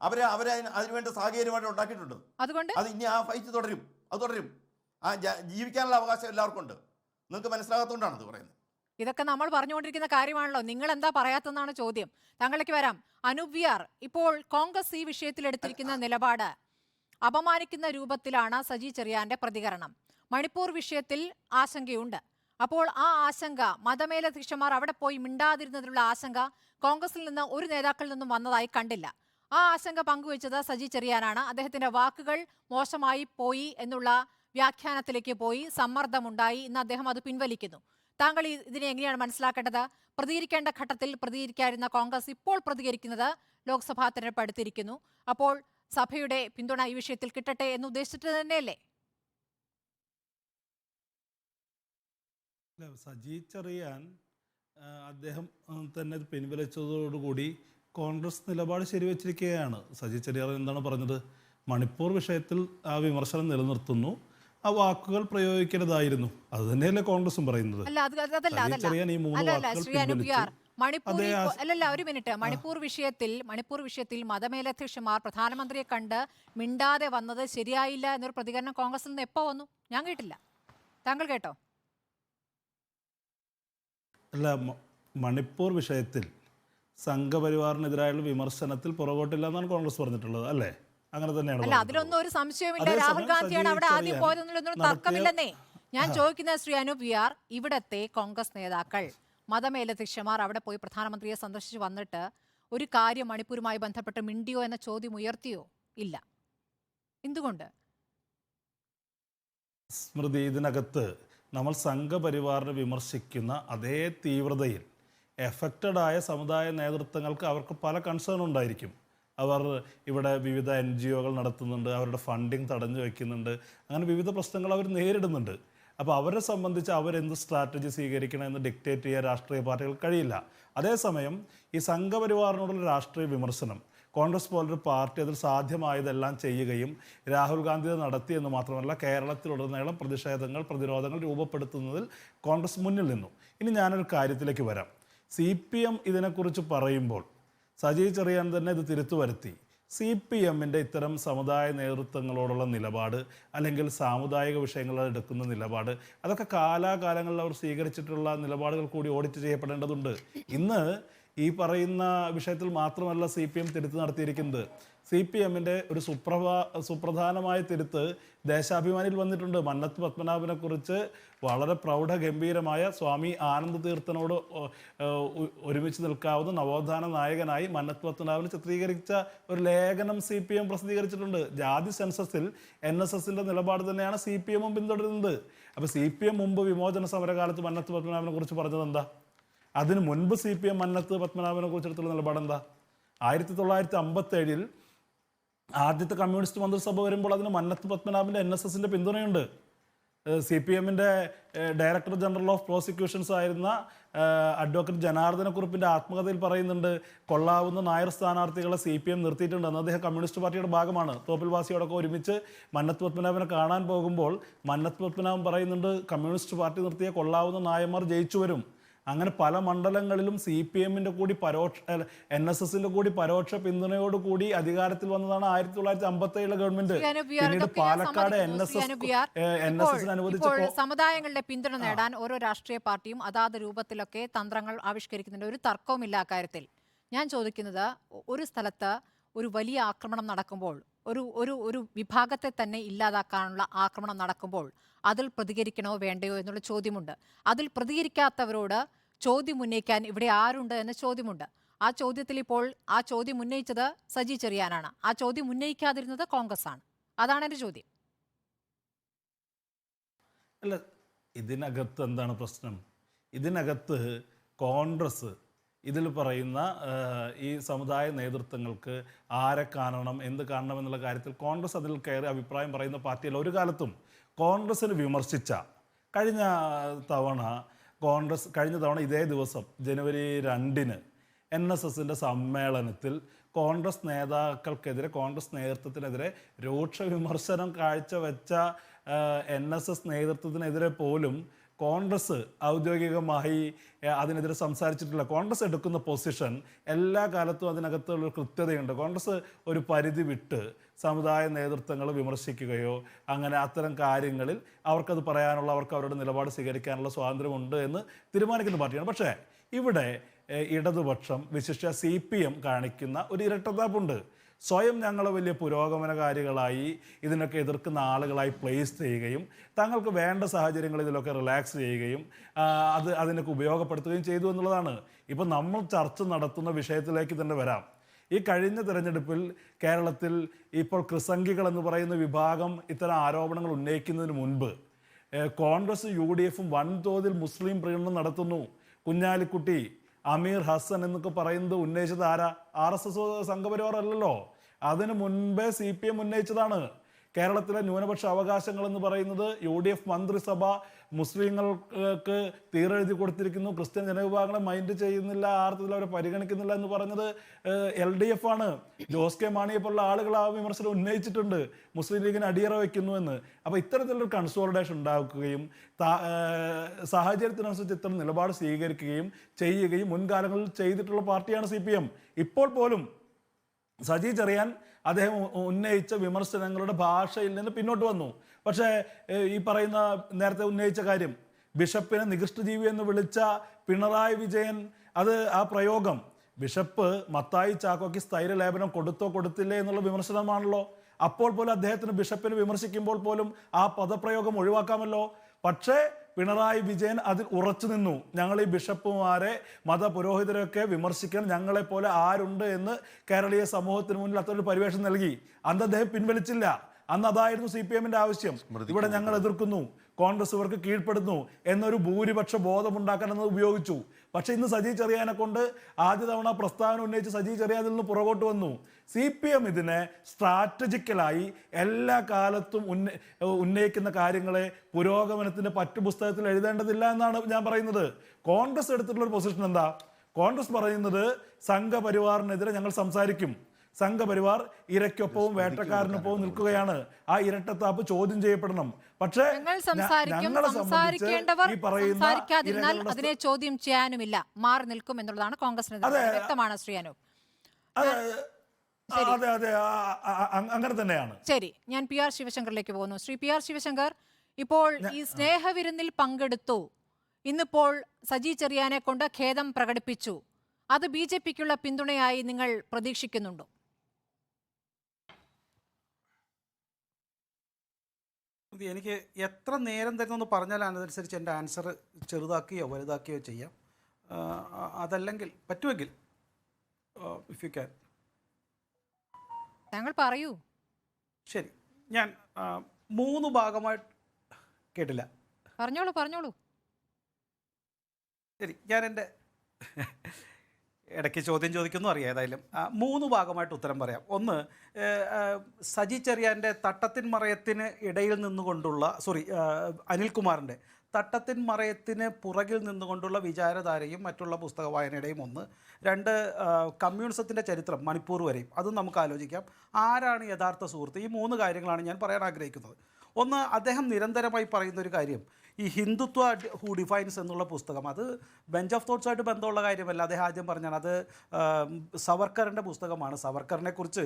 അവരെ അതിനുവേണ്ട സാഹചര്യമായിട്ട് ഉണ്ടാക്കിയിട്ടുണ്ട്. അത് ഇനി ആ ഫൈറ്റ് തുടരും. ആ ജീവിക്കാനുള്ള അവകാശം എല്ലാവർക്കും ഉണ്ട്. നിങ്ങൾക്ക് മനസ്സിലാകാത്തതുകൊണ്ടാണ് ഇത് പറയുന്നത്. ഇതൊക്കെ നമ്മൾ പറഞ്ഞുകൊണ്ടിരിക്കുന്ന കാര്യമാണല്ലോ. നിങ്ങൾ എന്താ പറയാത്തെന്നാണ് ചോദ്യം. താങ്കളിലേക്ക് വരാം. അനൂപ് വിആർ, ഇപ്പോൾ കോൺഗ്രസ് ഈ വിഷയത്തിൽ എടുത്തിരിക്കുന്ന നിലപാട് അപമാനിക്കുന്ന രൂപത്തിലാണ് സജി ചെറിയാന്റെ പ്രതികരണം. മണിപ്പൂർ വിഷയത്തിൽ ആശങ്കയുണ്ട്. അപ്പോൾ ആ ആശങ്ക, മതമേലധ്യക്ഷന്മാർ അവിടെ പോയി മിണ്ടാതിരുന്നതിലുള്ള ആശങ്ക കോൺഗ്രസിൽ നിന്ന് ഒരു നേതാക്കളിൽ നിന്നും വന്നതായി കണ്ടില്ല. ആ ആശങ്ക പങ്കുവച്ചത് സജി ചെറിയാനാണ്. അദ്ദേഹത്തിന്റെ വാക്കുകൾ മോശമായി പോയി എന്നുള്ള വ്യാഖ്യാനത്തിലേക്ക് പോയി, സമ്മർദ്ദമുണ്ടായി. ഇന്ന് അദ്ദേഹം അത് പിൻവലിക്കുന്നു. താങ്കൾ ഇതിനെ എങ്ങനെയാണ് മനസ്സിലാക്കേണ്ടത്? പ്രതികരിക്കേണ്ട ഘട്ടത്തിൽ പ്രതികരിക്കാതിരുന്ന കോൺഗ്രസ് ഇപ്പോൾ പ്രതികരിക്കുന്നത് ലോക്സഭാ തെരഞ്ഞെടുപ്പ് അടുത്തിരിക്കുന്നു. അപ്പോൾ സഭയുടെ പിന്തുണ ഈ വിഷയത്തിൽ കിട്ടട്ടെ എന്ന് ഉദ്ദേശിച്ചിട്ട് തന്നെയല്ലേ? സജി ചെറിയാൻ അദ്ദേഹം തന്നെ പിൻവലിച്ചതോടുകൂടി കോൺഗ്രസ് നിലപാട് ശരിവച്ചിരിക്കുകയാണ്. സജി ചെറിയാൻ എന്താണ് പറഞ്ഞത്? മണിപ്പൂർ വിഷയത്തിൽ ആ വിമർശനം നിലനിർത്തുന്നു, ആ വാക്കുകൾ പ്രയോഗിക്കരുതായിരുന്നു. അത് തന്നെയല്ലേ കോൺഗ്രസും പറയുന്നത്. മണിപ്പൂർ വിഷയത്തിൽ മതമേലധ്യക്ഷന്മാർ പ്രധാനമന്ത്രിയെ കണ്ട് മിണ്ടാതെ വന്നത് ശരിയായില്ല എന്നൊരു പ്രതികരണം കോൺഗ്രസിൽ നിന്ന് എപ്പോ വന്നു? ഞാൻ കേട്ടില്ല. താങ്കൾ കേട്ടോ? അല്ല, മണിപ്പൂർ വിഷയത്തിൽ സംഘപരിവാറിനെതിരായുള്ള വിമർശനത്തിൽ പുറകോട്ടില്ല എന്നാണ് കോൺഗ്രസ് പറഞ്ഞിട്ടുള്ളത്, അല്ലേ? അങ്ങനെ തന്നെയാണ് അല്ല, പറഞ്ഞത്. അതിലൊന്നും ഒരു സംശയമില്ല. അതേസമയം രാഹുൽ ഗാന്ധിയാണ് അവിടെ സജി ആദ്യം ചെറിയാൻ പോയതെന്നുള്ളൊന്നും നടത്തിയ- തർക്കമില്ലെന്നേ. ഞാൻ ചോദിക്കുന്ന ശ്രീ അനൂപ് വിആർ, ഇവിടത്തെ കോൺഗ്രസ് നേതാക്കൾ, മതമേലധ്യക്ഷന്മാർ അവിടെ പോയി പ്രധാനമന്ത്രിയെ സന്ദർശിച്ച് വന്നിട്ട് ഒരു കാര്യം മണിപ്പൂരുമായി ബന്ധപ്പെട്ട് മിണ്ടിയോ എന്ന ചോദ്യം ഉയർത്തിയോ? ഇല്ല. എന്തുകൊണ്ട്? സ്മൃതി, ഇതിനകത്ത് നമ്മൾ സംഘപരിവാറിനെ വിമർശിക്കുന്ന അതേ തീവ്രതയിൽ എഫക്റ്റഡ് ആയ സമുദായ നേതൃത്വങ്ങൾക്ക് അവർക്ക് പല കൺസേൺ ഉണ്ടായിരിക്കും. അവർ ഇവിടെ വിവിധ NGOകൾ നടത്തുന്നുണ്ട്, അവരുടെ ഫണ്ടിങ് തടഞ്ഞു വയ്ക്കുന്നുണ്ട്, അങ്ങനെ വിവിധ പ്രശ്നങ്ങൾ അവർ നേരിടുന്നുണ്ട്. അപ്പോൾ അവരെ സംബന്ധിച്ച് അവരെന്ത് സ്ട്രാറ്റജി സ്വീകരിക്കണമെന്ന് ഡിക്റ്റേറ്റ് ചെയ്യാൻ രാഷ്ട്രീയ പാർട്ടികൾക്ക് കഴിയില്ല. അതേസമയം ഈ സംഘപരിവാറിനോടുള്ള രാഷ്ട്രീയ വിമർശനം, കോൺഗ്രസ് പോലൊരു പാർട്ടി അതിൽ സാധ്യമായതെല്ലാം ചെയ്യുകയും രാഹുൽ ഗാന്ധി അത് നടത്തിയെന്ന് മാത്രമല്ല കേരളത്തിലുടനീളം പ്രതിഷേധങ്ങൾ, പ്രതിരോധങ്ങൾ രൂപപ്പെടുത്തുന്നതിൽ കോൺഗ്രസ് മുന്നിൽ നിന്നു. ഇനി ഞാനൊരു കാര്യത്തിലേക്ക് വരാം. CPM ഇതിനെക്കുറിച്ച് പറയുമ്പോൾ സജി ചെറിയാൻ തന്നെ ഇത് തിരുത്തു വരുത്തി. CPMൻ്റെ ഇത്തരം സമുദായ നേതൃത്വങ്ങളോടുള്ള നിലപാട്, അല്ലെങ്കിൽ സാമുദായിക വിഷയങ്ങളിൽ എടുക്കുന്ന നിലപാട്, അതൊക്കെ കാലാകാലങ്ങളിൽ അവർ സ്വീകരിച്ചിട്ടുള്ള നിലപാടുകൾ കൂടി ഓഡിറ്റ് ചെയ്യപ്പെടേണ്ടതുണ്ട്. ഇന്ന് ഈ പറയുന്ന വിഷയത്തിൽ മാത്രമല്ല CPM തിരുത്ത് നടത്തിയിരിക്കുന്നത്. CPMൻ്റെ ഒരു സുപ്രധാനമായ തിരുത്ത് ദേശാഭിമാനിയിൽ വന്നിട്ടുണ്ട്. മന്നത്ത് പത്മനാഭനെ കുറിച്ച് വളരെ പ്രൗഢഗംഭീരമായ സ്വാമി ആനന്ദ തീർത്ഥനോട് ഒരുമിച്ച് നിൽക്കാവുന്ന നവോത്ഥാന നായകനായി മന്നത്ത് പത്മനാഭനെ ചിത്രീകരിച്ച ഒരു ലേഖനം CPM പ്രസിദ്ധീകരിച്ചിട്ടുണ്ട്. ജാതി സെൻസസിൽ NSSൻ്റെ നിലപാട് തന്നെയാണ് CPM പിന്തുടരുന്നത്. അപ്പോൾ CPM മുമ്പ് വിമോചന സമരകാലത്ത് മന്നത്ത് പത്മനാഭനെ കുറിച്ച് പറഞ്ഞത് എന്താ? അതിന് മുൻപ് CPM മന്നത്ത് പത്മനാഭനെ കുറിച്ചെടുത്തുള്ള നിലപാടെന്താ? 1957 ആദ്യത്തെ കമ്മ്യൂണിസ്റ്റ് മന്ത്രിസഭ വരുമ്പോൾ അതിന് മന്നത്ത് പത്മനാഭൻ്റെ NSSൻ്റെ പിന്തുണയുണ്ട്. CPMൻ്റെ ഡയറക്ടർ ജനറൽ ഓഫ് പ്രോസിക്യൂഷൻസ് ആയിരുന്ന അഡ്വക്കേറ്റ് ജനാർദ്ദനക്കുറുപ്പിൻ്റെ ആത്മകഥയിൽ പറയുന്നുണ്ട്, കൊള്ളാവുന്ന നായർ സ്ഥാനാർത്ഥികളെ CPM നിർത്തിയിട്ടുണ്ടെന്ന്. അദ്ദേഹം കമ്മ്യൂണിസ്റ്റ് പാർട്ടിയുടെ ഭാഗമാണ്. തോപ്പിൽവാസിയോടൊക്കെ ഒരുമിച്ച് മന്നത്ത് പത്മനാഭനെ കാണാൻ പോകുമ്പോൾ മന്നത്ത് പത്മനാഭൻ പറയുന്നുണ്ട്, കമ്മ്യൂണിസ്റ്റ് പാർട്ടി നിർത്തിയ കൊള്ളാവുന്ന നായന്മാർ ജയിച്ചു വരും. അങ്ങനെ പല മണ്ഡലങ്ങളിലും CPMൻ്റെ കൂടി NSSൻ്റെ കൂടി പരോക്ഷ പിന്തുണയോട് കൂടി അധികാരത്തിൽ വന്നതാണ് 1957 ഗവൺമെന്റ്. പിന്നീട് പാലക്കാട് NSS അനുവദിച്ച സമുദായങ്ങളുടെ പിന്തുണ നേടാൻ ഓരോ രാഷ്ട്രീയ പാർട്ടിയും അതാത് രൂപത്തിലൊക്കെ തന്ത്രങ്ങൾ ആവിഷ്കരിക്കുന്നുണ്ട്. ഒരു തർക്കവുമില്ല അക്കാര്യത്തിൽ. ഞാൻ ചോദിക്കുന്നത്, ഒരു സ്ഥലത്ത് ഒരു വലിയ ആക്രമണം നടക്കുമ്പോൾ, ഒരു വിഭാഗത്തെ തന്നെ ഇല്ലാതാക്കാനുള്ള ആക്രമണം നടക്കുമ്പോൾ അതിൽ പ്രതികരിക്കണോ വേണ്ടയോ എന്നുള്ള ചോദ്യമുണ്ട്. അതിൽ പ്രതികരിക്കാത്തവരോട് ചോദ്യം ഉന്നയിക്കാൻ ഇവിടെ ആരുണ്ട് എന്ന ചോദ്യമുണ്ട്. ആ ചോദ്യത്തിൽ ഇപ്പോൾ ആ ചോദ്യം ഉന്നയിച്ചത് സജി ചെറിയാനാണ്. ആ ചോദ്യം ഉന്നയിക്കാതിരുന്നത് കോൺഗ്രസ് ആണ്. അതാണ് എൻ്റെ ചോദ്യം. അല്ല, ഇതിനകത്ത് എന്താണ് പ്രശ്നം? ഇതിനകത്ത് കോൺഗ്രസ് ഇതിൽ പറയുന്ന ഈ സമുദായ നേതൃത്വങ്ങൾക്ക് ആരെ കാണണം, എന്ത് കാണണം എന്നുള്ള കാര്യത്തിൽ കോൺഗ്രസ് അതിൽ കയറി അഭിപ്രായം പറയുന്ന പാർട്ടിയല്ല. ഒരു കാലത്തും കോൺഗ്രസ്സിന് വിമർശിച്ച കഴിഞ്ഞ തവണ ഇതേ ദിവസം ജനുവരി 2 NSSൻ്റെ സമ്മേളനത്തിൽ കോൺഗ്രസ് നേതാക്കൾക്കെതിരെ, കോൺഗ്രസ് നേതൃത്വത്തിനെതിരെ രൂക്ഷ വിമർശനം കാഴ്ചവെച്ച NSS നേതൃത്വത്തിനെതിരെ പോലും കോൺഗ്രസ് ഔദ്യോഗികമായി അതിനെതിരെ സംസാരിച്ചിട്ടില്ല. കോൺഗ്രസ് എടുക്കുന്ന പൊസിഷൻ എല്ലാ കാലത്തും അതിനകത്തുള്ള കൃത്യതയുണ്ട്. കോൺഗ്രസ് ഒരു പരിധി വിട്ട് സമുദായ നേതൃത്വങ്ങൾ വിമർശിക്കുകയോ അങ്ങനെ അത്തരം കാര്യങ്ങളിൽ അവർക്കത് പറയാനുള്ള, അവർക്ക് അവരുടെ നിലപാട് സ്വീകരിക്കാനുള്ള സ്വാതന്ത്ര്യമുണ്ട് എന്ന് തീരുമാനിക്കുന്ന പാർട്ടിയാണ്. പക്ഷേ ഇവിടെ ഇടതുപക്ഷം, വിശിഷ്യ CPM കാണിക്കുന്ന ഒരു ഇരട്ടത്താപ്പുണ്ട്. സ്വയം ഞങ്ങൾ വലിയ പുരോഗമനകാരികളായി ഇതിനൊക്കെ എതിർക്കുന്ന ആളുകളായി പ്ലേസ് ചെയ്യുകയും തങ്ങൾക്ക് വേണ്ട സാഹചര്യങ്ങൾ ഇതിലൊക്കെ റിലാക്സ് ചെയ്യുകയും അതിനൊക്കെ ഉപയോഗപ്പെടുത്തുകയും ചെയ്തു എന്നുള്ളതാണ്. ഇപ്പം നമ്മൾ ചർച്ച നടത്തുന്ന വിഷയത്തിലേക്ക് തന്നെ വരാം. ഈ കഴിഞ്ഞ തെരഞ്ഞെടുപ്പിൽ കേരളത്തിൽ ഇപ്പോൾ ക്രിസംഖികൾ എന്ന് പറയുന്ന വിഭാഗം ഇത്തരം ആരോപണങ്ങൾ ഉന്നയിക്കുന്നതിന് മുൻപ് കോൺഗ്രസ് UDFും വൻതോതിൽ മുസ്ലിം പ്രീണനം നടത്തുന്നു. കുഞ്ഞാലിക്കുട്ടി, അമീർ ഹസൻ എന്നൊക്കെ പറയുന്നത് ഉന്നയിച്ചത് ആരാ? RSS സംഘപരിവാർ അല്ലല്ലോ. അതിന് മുൻപേ CPM ഉന്നയിച്ചതാണ്. കേരളത്തിലെ ന്യൂനപക്ഷ അവകാശങ്ങൾ എന്ന് പറയുന്നത് UDF മന്ത്രിസഭ മുസ്ലിങ്ങൾക്ക് തീരെഴുതി കൊടുത്തിരിക്കുന്നു, ക്രിസ്ത്യൻ ജനവിഭാഗങ്ങളെ മൈൻഡ് ചെയ്യുന്നില്ല, ആർത്ഥത്തിൽ അവരെ പരിഗണിക്കുന്നില്ല എന്ന് പറഞ്ഞത് LDF ആണ്. ജോസ് കെ മാണിയെ പോലുള്ള ആളുകൾ ആ വിമർശനം ഉന്നയിച്ചിട്ടുണ്ട്, മുസ്ലിം ലീഗിന് അടിയറ വയ്ക്കുന്നു എന്ന്. അപ്പോൾ ഇത്തരത്തിലൊരു കൺസോളിഡേഷൻ ഉണ്ടാക്കുകയും സാഹചര്യത്തിനനുസരിച്ച് ഇത്തരം നിലപാട് സ്വീകരിക്കുകയും ചെയ്യുകയും മുൻകാലങ്ങളിൽ ചെയ്തിട്ടുള്ള പാർട്ടിയാണ് CPM. ഇപ്പോൾ പോലും സജി ചെറിയാൻ അദ്ദേഹം ഉന്നയിച്ച വിമർശനങ്ങളുടെ ഭാഷയിൽ നിന്ന് പിന്നോട്ട് വന്നു. പക്ഷേ ഈ പറയുന്ന നേരത്തെ ഉന്നയിച്ച കാര്യം, ബിഷപ്പിനെ നികൃഷ്ടജീവി എന്ന് വിളിച്ച പിണറായി വിജയൻ, ആ പ്രയോഗം ബിഷപ്പ് മത്തായി ചാക്കോയ്ക്ക് സ്ഥൈര്യലേപനം കൊടുത്തോ കൊടുത്തില്ലേ എന്നുള്ള വിമർശനമാണല്ലോ. അപ്പോൾ പോലും അദ്ദേഹത്തിന് ബിഷപ്പിനെ വിമർശിക്കുമ്പോൾ പോലും ആ പദപ്രയോഗം ഒഴിവാക്കാമല്ലോ. പക്ഷേ പിണറായി വിജയൻ അതിൽ ഉറച്ചു നിന്നു. ഞങ്ങൾ ഈ ബിഷപ്പുമാരെ മതപുരോഹിതരെയൊക്കെ വിമർശിക്കാൻ ഞങ്ങളെപ്പോലെ ആരുണ്ട് എന്ന് കേരളീയ സമൂഹത്തിന് മുന്നിൽ അത്തരൊരു പരിവേഷം നൽകി. അന്ന് അദ്ദേഹം പിൻവലിച്ചില്ല. അന്ന് അതായിരുന്നു CPM-ന്റെ ആവശ്യം. ഇവിടെ ഞങ്ങൾ എതിർക്കുന്നു, കോൺഗ്രസ് ഇവർക്ക് കീഴ്പ്പെടുന്നു എന്നൊരു ഭൂരിപക്ഷ ബോധമുണ്ടാക്കാൻ എന്നത് ഉപയോഗിച്ചു. പക്ഷെ ഇന്ന് സജി ചെറിയാനെ കൊണ്ട് ആദ്യ തവണ പ്രസ്താവന ഉന്നയിച്ച് സജി ചെറിയാനിൽ നിന്ന് പുറകോട്ട് വന്നു. CPM ഇതിനെ സ്ട്രാറ്റജിക്കലായി എല്ലാ കാലത്തും ഉന്നയിക്കുന്ന കാര്യങ്ങളെ പുരോഗമനത്തിന്റെ പറ്റുപുസ്തകത്തിൽ എഴുതേണ്ടതില്ല എന്നാണ് ഞാൻ പറയുന്നത്. കോൺഗ്രസ് എടുത്തിട്ടുള്ള ഒരു പൊസിഷൻ എന്താ? കോൺഗ്രസ് പറയുന്നത് സംഘപരിവാറിനെതിരെ ഞങ്ങൾ സംസാരിക്കും, സംഘപരിവാർ ഇരയ്ക്കൊപ്പവും വേട്ടക്കാരനൊപ്പവും നിൽക്കുകയാണ്, ആ ഇരട്ടത്താപ്പ് ചോദ്യം ചെയ്യപ്പെടണം. പക്ഷേ സംസാരിക്കേണ്ടവർ സംസാരിക്കാതിരുന്നാൽ അതിനെ ചോദ്യം ചെയ്യാനുമില്ല, മാറി നിൽക്കും എന്നുള്ളതാണ് കോൺഗ്രസിന് വ്യക്തമാണ്. ശ്രീ അനൂപ്, അതെ അതെ അങ്ങനെ തന്നെയാണ്. ശരി, ഞാൻ PR ശിവശങ്കറിലേക്ക് പോകുന്നു. ശ്രീ PR ശിവശങ്കർ, ഇപ്പോൾ ഈ സ്നേഹവിരുന്നിൽ പങ്കെടുത്തു, ഇന്നിപ്പോൾ സജി ചെറിയാനെ കൊണ്ട് ഖേദം പ്രകടിപ്പിച്ചു, അത് BJP-ക്കുള്ള പിന്തുണയായി നിങ്ങൾ പ്രതീക്ഷിക്കുന്നുണ്ടോ? എനിക്ക് എത്ര നേരം തരുന്നെന്ന് പറഞ്ഞാൽ അതനുസരിച്ച് എൻ്റെ ആൻസർ ചെറുതാക്കിയോ വലുതാക്കിയോ ചെയ്യാം. അതല്ലെങ്കിൽ പറ്റുമെങ്കിൽ ഇഫ് യു ക്യാൻ. താങ്കൾ പറയൂ. ശരി, ഞാൻ 3 ഭാഗമായിട്ട് കേട്ടില്ല. പറഞ്ഞോളൂ. ശരി, ഞാൻ എൻ്റെ ഇടയ്ക്ക് ചോദ്യം ചോദിക്കുന്നു അറിയാം. ഏതായാലും 3 ഭാഗമായിട്ട് ഉത്തരം പറയാം. ഒന്ന്, സജി ചെറിയാൻ്റെ തട്ടത്തിൻ മറയത്തിന് ഇടയിൽ നിന്നുകൊണ്ടുള്ള അനിൽകുമാറിൻ്റെ തട്ടത്തിൻ മറയത്തിന് പുറകിൽ നിന്നുകൊണ്ടുള്ള വിചാരധാരയും മറ്റുള്ള പുസ്തക വായനയുടെയും ഒന്ന്. 2, കമ്മ്യൂണിസത്തിൻ്റെ ചരിത്രം മണിപ്പൂർ വരെയും, അതും നമുക്ക് ആലോചിക്കാം. ആരാണ് യഥാർത്ഥ സുഹൃത്ത്? ഈ 3 കാര്യങ്ങളാണ് ഞാൻ പറയാൻ ആഗ്രഹിക്കുന്നത്. ഒന്ന്, അദ്ദേഹം നിരന്തരമായി പറയുന്നൊരു കാര്യം, ഈ ഹിന്ദുത്വ ഹൂ ഡിഫൈൻസ് എന്നുള്ള പുസ്തകം അത് ബെഞ്ച് ഓഫ് തോട്ട്സായിട്ട് ബന്ധമുള്ള കാര്യമല്ല. അദ്ദേഹം ആദ്യം പറഞ്ഞാണ് അത് സവർക്കറിൻ്റെ പുസ്തകമാണ്. സവർക്കറിനെ കുറിച്ച്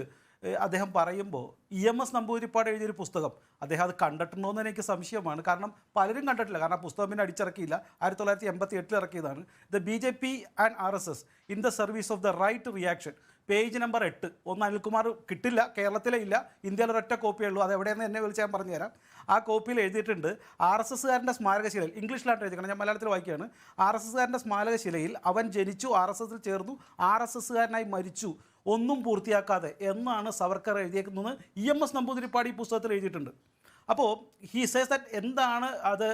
അദ്ദേഹം പറയുമ്പോൾ EMS നമ്പൂതിരിപ്പാട് എഴുതിയൊരു പുസ്തകം അദ്ദേഹം അത് കണ്ടിട്ടുണ്ടോ എന്ന് എനിക്ക് സംശയമാണ്. കാരണം പലരും കണ്ടിട്ടില്ല. കാരണം ആ പുസ്തകം പിന്നെ അടിച്ചിറക്കിയില്ല, 1988 ഇറക്കിയതാണ്. The BJP and RSS in the service of the right reaction, page number 8. ഒന്ന് അനിൽകുമാർ കിട്ടില്ല, കേരളത്തിലെ ഇല്ല, ഇന്ത്യയിൽ ഒരൊറ്റ കോപ്പിയേ ഉള്ളൂ. അത് എവിടെയെന്ന് എന്നെ വിളിച്ച് ഞാൻ പറഞ്ഞുതരാം. ആ കോപ്പിയിൽ എഴുതിയിട്ടുണ്ട്, RSSകാരൻ്റെ സ്മാരകശിലയിൽ, ഇംഗ്ലീഷിലാണ് എഴുതിക്കണം, ഞാൻ മലയാളത്തിൽ വായിക്കുകയാണ്. RSSകാരൻ്റെ സ്മാരകശിലയിൽ അവൻ ജനിച്ചു, RSSൽ ചേർന്നു, RSSകാരനായി മരിച്ചു, ഒന്നും പൂർത്തിയാക്കാതെ എന്നാണ് സവർക്കർ എഴുതിയേക്കുന്നത്. EMS നമ്പൂതിരിപ്പാട് ഈ പുസ്തകത്തിൽ എഴുതിയിട്ടുണ്ട്. അപ്പോൾ ഹി സേസ് ദാറ്റ് എന്താണ് അത്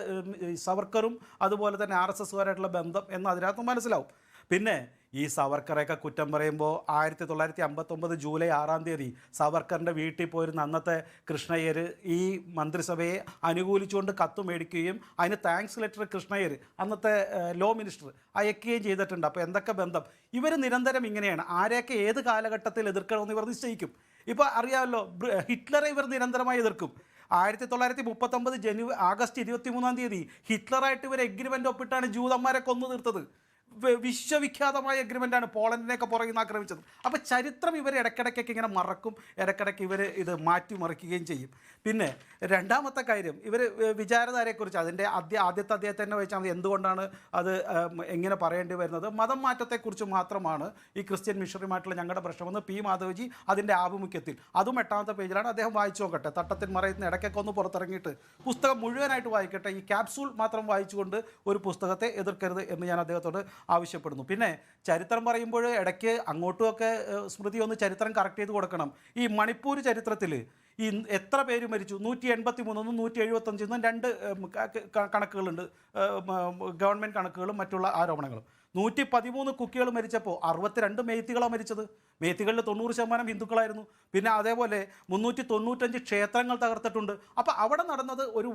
സവർക്കറും അതുപോലെ തന്നെ RSSകാരായിട്ടുള്ള ബന്ധം എന്ന് അതിനകത്ത് മനസ്സിലാവും. പിന്നെ ഈ സവർക്കറൊക്കെ കുറ്റം പറയുമ്പോൾ 1959 ജൂലൈ 6-ാം തീയതി സവർക്കറിൻ്റെ വീട്ടിൽ പോയിരുന്ന അന്നത്തെ കൃഷ്ണയ്യർ ഈ മന്ത്രിസഭയെ അനുകൂലിച്ചുകൊണ്ട് കത്ത് മേടിക്കുകയും അതിന് താങ്ക്സ് ലെറ്റർ കൃഷ്ണയ്യർ അന്നത്തെ ലോ മിനിസ്റ്റർ അയക്കുകയും ചെയ്തിട്ടുണ്ട്. അപ്പോൾ എന്തൊക്കെ ബന്ധം? ഇവർ നിരന്തരം ഇങ്ങനെയാണ്, ആരെയൊക്കെ ഏത് കാലഘട്ടത്തിൽ എതിർക്കണമെന്ന് ഇവർ നിശ്ചയിക്കും. ഇപ്പോൾ അറിയാമല്ലോ, ഹിറ്റ്ലറെ ഇവർ നിരന്തരമായി എതിർക്കും. 1939 ആഗസ്റ്റ് 23-ാം തീയതി ഹിറ്റ്ലറായിട്ട് ഇവർ എഗ്രിമെൻ്റ് ഒപ്പിട്ടാണ് ജൂതന്മാരെ കൊന്നു തീർത്തത്. വിശ്വവിഖ്യാതമായ എഗ്രിമെൻ്റാണ്, പോളണ്ടിനെയൊക്കെ പുറകിൽ നിന്ന് ആക്രമിച്ചത്. അപ്പോൾ ചരിത്രം ഇവർ ഇടയ്ക്കിടയ്ക്കൊക്കെ ഇങ്ങനെ മറക്കും, ഇടയ്ക്കിടയ്ക്ക് ഇവർ ഇത് മാറ്റിമറിക്കുകയും ചെയ്യും. പിന്നെ രണ്ടാമത്തെ കാര്യം, ഇവർ വിചാരധാരയെക്കുറിച്ച് അതിൻ്റെ ആദ്യത്തെ അദ്ദേഹത്തെ തന്നെ വെച്ചാൽ മതി എന്തുകൊണ്ടാണ് അത് എങ്ങനെ പറയേണ്ടി വരുന്നത്. മതം മാറ്റത്തെക്കുറിച്ച് മാത്രമാണ് ഈ ക്രിസ്ത്യൻ മിഷണറിയുമായിട്ടുള്ള ഞങ്ങളുടെ പ്രശ്നമെന്ന് P. മാധവജി അതിൻ്റെ ആഭിമുഖ്യത്തിൽ, അതും 8-ാമത്തെ പേജിലാണ്, അദ്ദേഹം വായിച്ചു നോക്കട്ടെ. തട്ടത്തിൻ മറയത്തിന് ഇടയ്ക്കൊക്കെ ഒന്ന് പുറത്തിറങ്ങിയിട്ട് പുസ്തകം മുഴുവനായിട്ട് വായിക്കട്ടെ. ഈ ക്യാപ്സൂൾ മാത്രം വായിച്ചുകൊണ്ട് ഒരു പുസ്തകത്തെ എതിർക്കരുത് എന്ന് ഞാൻ അദ്ദേഹത്തോട് ആവശ്യപ്പെടുന്നു. പിന്നെ ചരിത്രം പറയുമ്പോൾ ഇടയ്ക്ക് അങ്ങോട്ടുമൊക്കെ സ്മൃതി ഒന്ന് ചരിത്രം കറക്റ്റ് ചെയ്ത് കൊടുക്കണം. ഈ മണിപ്പൂർ ചരിത്രത്തിൽ ഈ എത്ര പേര് മരിച്ചു, 183 175 2 കണക്കുകളുണ്ട്, ഗവൺമെൻറ് കണക്കുകളും മറ്റുള്ള ആരോപണങ്ങളും. 113 കുക്കികൾ മരിച്ചപ്പോൾ 62 മേത്തികളാണ് മരിച്ചത്. മേത്തികളിൽ 90% ഹിന്ദുക്കളായിരുന്നു. പിന്നെ അതേപോലെ 395 ക്ഷേത്രങ്ങൾ തകർത്തിട്ടുണ്ട്. അപ്പോൾ അവിടെ നടന്നത് ഒരു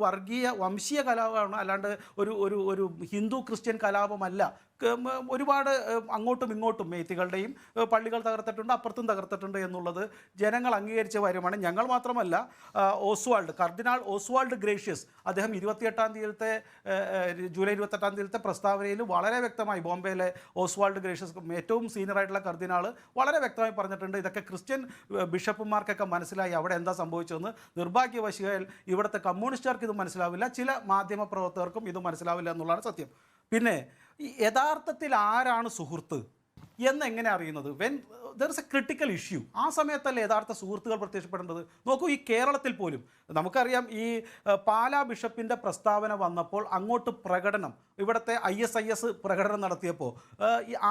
വംശീയ കലാപമാണ്, അല്ലാണ്ട് ഒരു ഹിന്ദു ക്രിസ്ത്യൻ കലാപമല്ല. ഒരുപാട് അങ്ങോട്ടും ഇങ്ങോട്ടും മേത്തികളുടെയും പള്ളികൾ തകർത്തിട്ടുണ്ട്, അപ്പുറത്തും തകർത്തിട്ടുണ്ട് എന്നുള്ളത് ജനങ്ങൾ അംഗീകരിച്ച കാര്യമാണ്. ഞങ്ങൾ മാത്രമല്ല, കർദിനാൾ ഓസ്വാൾഡ് ഗ്രേഷ്യസ് അദ്ദേഹം 28-ാം തീയതിയിലത്തെ ജൂലൈ 28-ാം തീയതിയിലത്തെ പ്രസ്താവനയിൽ വളരെ വ്യക്തമായി, ബോംബെയിലെ ഓസ്വാൾഡ് ഗ്രേഷ്യസ് ഏറ്റവും സീനിയറായിട്ടുള്ള കർദിനാൾ വളരെ വ്യക്തമായി പറഞ്ഞിട്ടുണ്ട്, ഇതൊക്കെ ക്രിസ്ത്യൻ ബിഷപ്പുമാർക്കൊക്കെ മനസ്സിലായി അവിടെ എന്താ സംഭവിച്ചതെന്ന്. നിർഭാഗ്യവശാൽ ഇവിടുത്തെ കമ്മ്യൂണിസ്റ്റുകാർക്ക് ഇത് മനസ്സിലാവില്ല, ചില മാധ്യമ പ്രവർത്തകർക്കും ഇത് മനസ്സിലാവില്ല എന്നുള്ളതാണ് സത്യം. പിന്നെ യഥാർത്ഥത്തിൽ ആരാണ് സുഹൃത്ത്? എന്നെങ്ങനെ അറിയുന്നത്? When there is A critical issue, ആ സമയത്തല്ലേ യഥാർത്ഥ സുഹൃത്തുക്കൾ പ്രത്യക്ഷപ്പെടേണ്ടത്? നോക്കൂ, ഈ കേരളത്തിൽ പോലും നമുക്കറിയാം, ഈ പാലാ ബിഷപ്പിൻ്റെ പ്രസ്താവന വന്നപ്പോൾ അങ്ങോട്ട് പ്രകടനം, ഇവിടുത്തെ ISIS പ്രകടനം നടത്തിയപ്പോൾ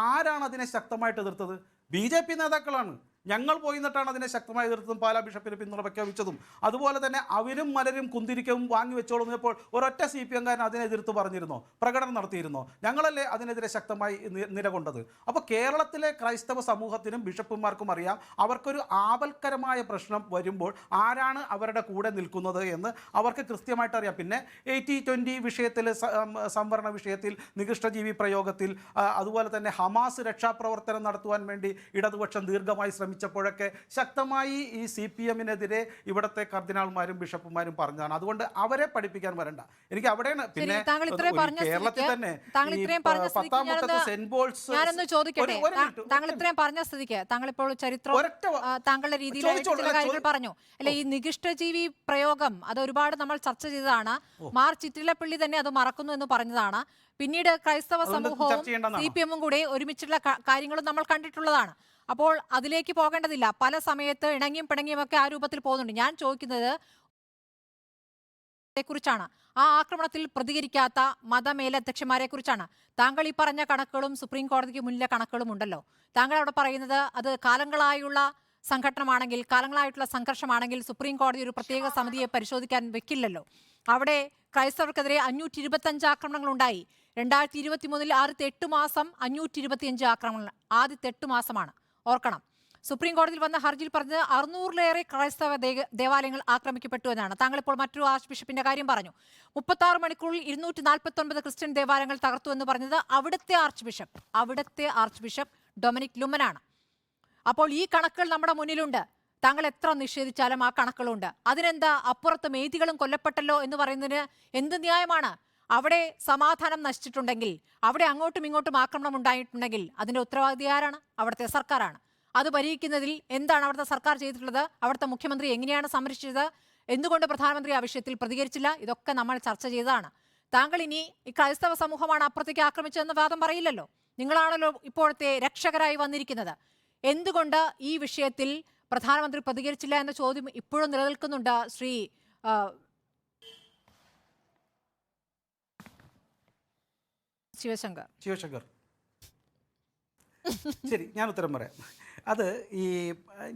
ആരാണ് അതിനെ ശക്തമായിട്ട് എതിർത്തത്? BJP നേതാക്കളാണ്. ഞങ്ങൾ പോയി നിന്നിട്ടാണ് അതിനെ ശക്തമായി എതിർത്തതും പാലാ ബിഷപ്പിന് പിന്തുണ പ്രഖ്യാപിച്ചതും. അതുപോലെ തന്നെ അവരും മലരും കുന്തിരിക്കവും വാങ്ങി വെച്ചോളുന്നപ്പോൾ ഒരൊറ്റ CPM കാരൻ അതിനെ എതിർത്ത് പറഞ്ഞിരുന്നോ? പ്രകടനം നടത്തിയിരുന്നോ? ഞങ്ങളല്ലേ അതിനെതിരെ ശക്തമായി നിലകൊണ്ടത്? അപ്പോൾ കേരളത്തിലെ ക്രൈസ്തവ സമൂഹത്തിനും ബിഷപ്പുമാർക്കും അറിയാം, അവർക്കൊരു ആപൽക്കരമായ പ്രശ്നം വരുമ്പോൾ ആരാണ് അവരുടെ കൂടെ നിൽക്കുന്നത് എന്ന് അവർക്ക് കൃത്യമായിട്ട് അറിയാം. പിന്നെ 80-20 വിഷയത്തിൽ, സംവരണ വിഷയത്തിൽ, നികൃഷ്ടജീവി പ്രയോഗത്തിൽ, അതുപോലെ തന്നെ ഹമാസ് രക്ഷാപ്രവർത്തനം നടത്തുവാൻ വേണ്ടി ഇടതുപക്ഷം ദീർഘമായി ശ്രമിച്ചപ്പോഴൊക്കെ ശക്തമായി ഈ CPM-നെതിരെ ഇവിടുത്തെ കർദിനാൾമാരും ബിഷപ്പുമാരും പറഞ്ഞതാണ്. അതുകൊണ്ട് അവരെ പഠിപ്പിക്കാൻ വരണ്ട. എനിക്ക് അവിടെയാണ്. പിന്നെ കേരളത്തിൽ തന്നെ സെന്റ് പോൾസ്, താങ്കൾ ഇത്രയും പറഞ്ഞ സ്ഥിതിക്ക് താങ്കൾ ഇപ്പോൾ ചരിത്രം താങ്കളുടെ രീതിയിൽ കാര്യങ്ങൾ പറഞ്ഞു അല്ലെ? ഈ നികൃഷ്ടജീവി പ്രയോഗം അത് ഒരുപാട് നമ്മൾ ചർച്ച ചെയ്തതാണ്. മാർ ചിറ്റിലപ്പള്ളി തന്നെ അത് മറക്കുന്നു എന്ന് പറഞ്ഞതാണ്. പിന്നീട് ക്രൈസ്തവ സമൂഹവും CPM-ഉം കൂടെ ഒരുമിച്ചുള്ള കാര്യങ്ങളും നമ്മൾ കണ്ടിട്ടുള്ളതാണ്. അപ്പോൾ അതിലേക്ക് പോകേണ്ടതില്ല. പല സമയത്ത് ഇണങ്ങിയും പിണങ്ങിയും ഒക്കെ ആ രൂപത്തിൽ പോകുന്നുണ്ട്. ഞാൻ ചോദിക്കുന്നത് കുറിച്ചാണ്, ആ ആക്രമണത്തിൽ പ്രതികരിക്കാത്ത മതമേലധ്യക്ഷന്മാരെ കുറിച്ചാണ്. താങ്കൾ ഈ പറഞ്ഞ കണക്കുകളും സുപ്രീം കോടതിക്ക് മുന്നിലെ കണക്കുകളും ഉണ്ടല്ലോ. താങ്കൾ അവിടെ പറയുന്നത് അത് കാലങ്ങളായുള്ള സംഘടനമാണെങ്കിൽ, കാലങ്ങളായിട്ടുള്ള സംഘർഷമാണെങ്കിൽ സുപ്രീം കോടതി ഒരു പ്രത്യേക സമിതിയെ പരിശോധിക്കാൻ വെക്കില്ലല്ലോ. അവിടെ ക്രൈസ്തവർക്കെതിരെ 525 ആക്രമണങ്ങൾ ഉണ്ടായി. 2023 ആദ്യത്തെ 8 മാസം 525 ആക്രമണങ്ങൾ. ആദ്യത്തെ 8 മാസമാണ്, ഓർക്കണം. സുപ്രീം കോടതിയിൽ വന്ന ഹർജിയിൽ പറഞ്ഞത് 600-ലേറെ ക്രൈസ്തവ ദേവാലയങ്ങൾ ആക്രമിക്കപ്പെട്ടു എന്നാണ്. താങ്കൾ ഇപ്പോൾ മറ്റൊരു ആർച്ച് ബിഷപ്പിന്റെ കാര്യം പറഞ്ഞു. 36 മണിക്കൂറിൽ 249 ക്രിസ്ത്യൻ ദേവാലയങ്ങൾ തകർത്തു എന്ന് പറഞ്ഞത് അവിടുത്തെ ആർച്ച് ബിഷപ്പ് ഡൊമിനിക് ലുമനാണ്. അപ്പോൾ ഈ കണക്കുകൾ നമ്മുടെ മുന്നിലുണ്ട്. താങ്കൾ എത്ര നിഷേധിച്ചാലും ആ കണക്കുകളുണ്ട്. അതിനെന്താ അപ്പുറത്ത് മേധികളും കൊല്ലപ്പെട്ടല്ലോ എന്ന് പറയുന്നതിന് എന്ത് ന്യായമാണ്? അവിടെ സമാധാനം നശിച്ചിട്ടുണ്ടെങ്കിൽ, അവിടെ അങ്ങോട്ടും ഇങ്ങോട്ടും ആക്രമണം ഉണ്ടായിട്ടുണ്ടെങ്കിൽ അതിന്റെ ഉത്തരവാദി ആരാണ്? അവിടുത്തെ സർക്കാരാണ്. അത് പരിഹരിക്കുന്നതിൽ എന്താണ് അവിടുത്തെ സർക്കാർ ചെയ്തിട്ടുള്ളത്? അവിടുത്തെ മുഖ്യമന്ത്രി എങ്ങനെയാണ് സംരക്ഷിച്ചത്? എന്തുകൊണ്ട് പ്രധാനമന്ത്രി ആ വിഷയത്തിൽ പ്രതികരിച്ചില്ല? ഇതൊക്കെ നമ്മൾ ചർച്ച ചെയ്തതാണ്. താങ്കൾ ഇനി ഈ ക്രൈസ്തവ സമൂഹമാണ് അപ്പുറത്തേക്ക് ആക്രമിച്ചതെന്ന വാദം പറയില്ലല്ലോ. നിങ്ങളാണല്ലോ ഇപ്പോഴത്തെ രക്ഷകരായി വന്നിരിക്കുന്നത്. എന്തുകൊണ്ട് ഈ വിഷയത്തിൽ പ്രധാനമന്ത്രി പ്രതികരിച്ചില്ല എന്ന ചോദ്യം ഇപ്പോഴും നിലനിൽക്കുന്നുണ്ട്. ശ്രീ ശിവശങ്കർ, ശരി, ഞാൻ ഉത്തരം പറയാം. അത് ഈ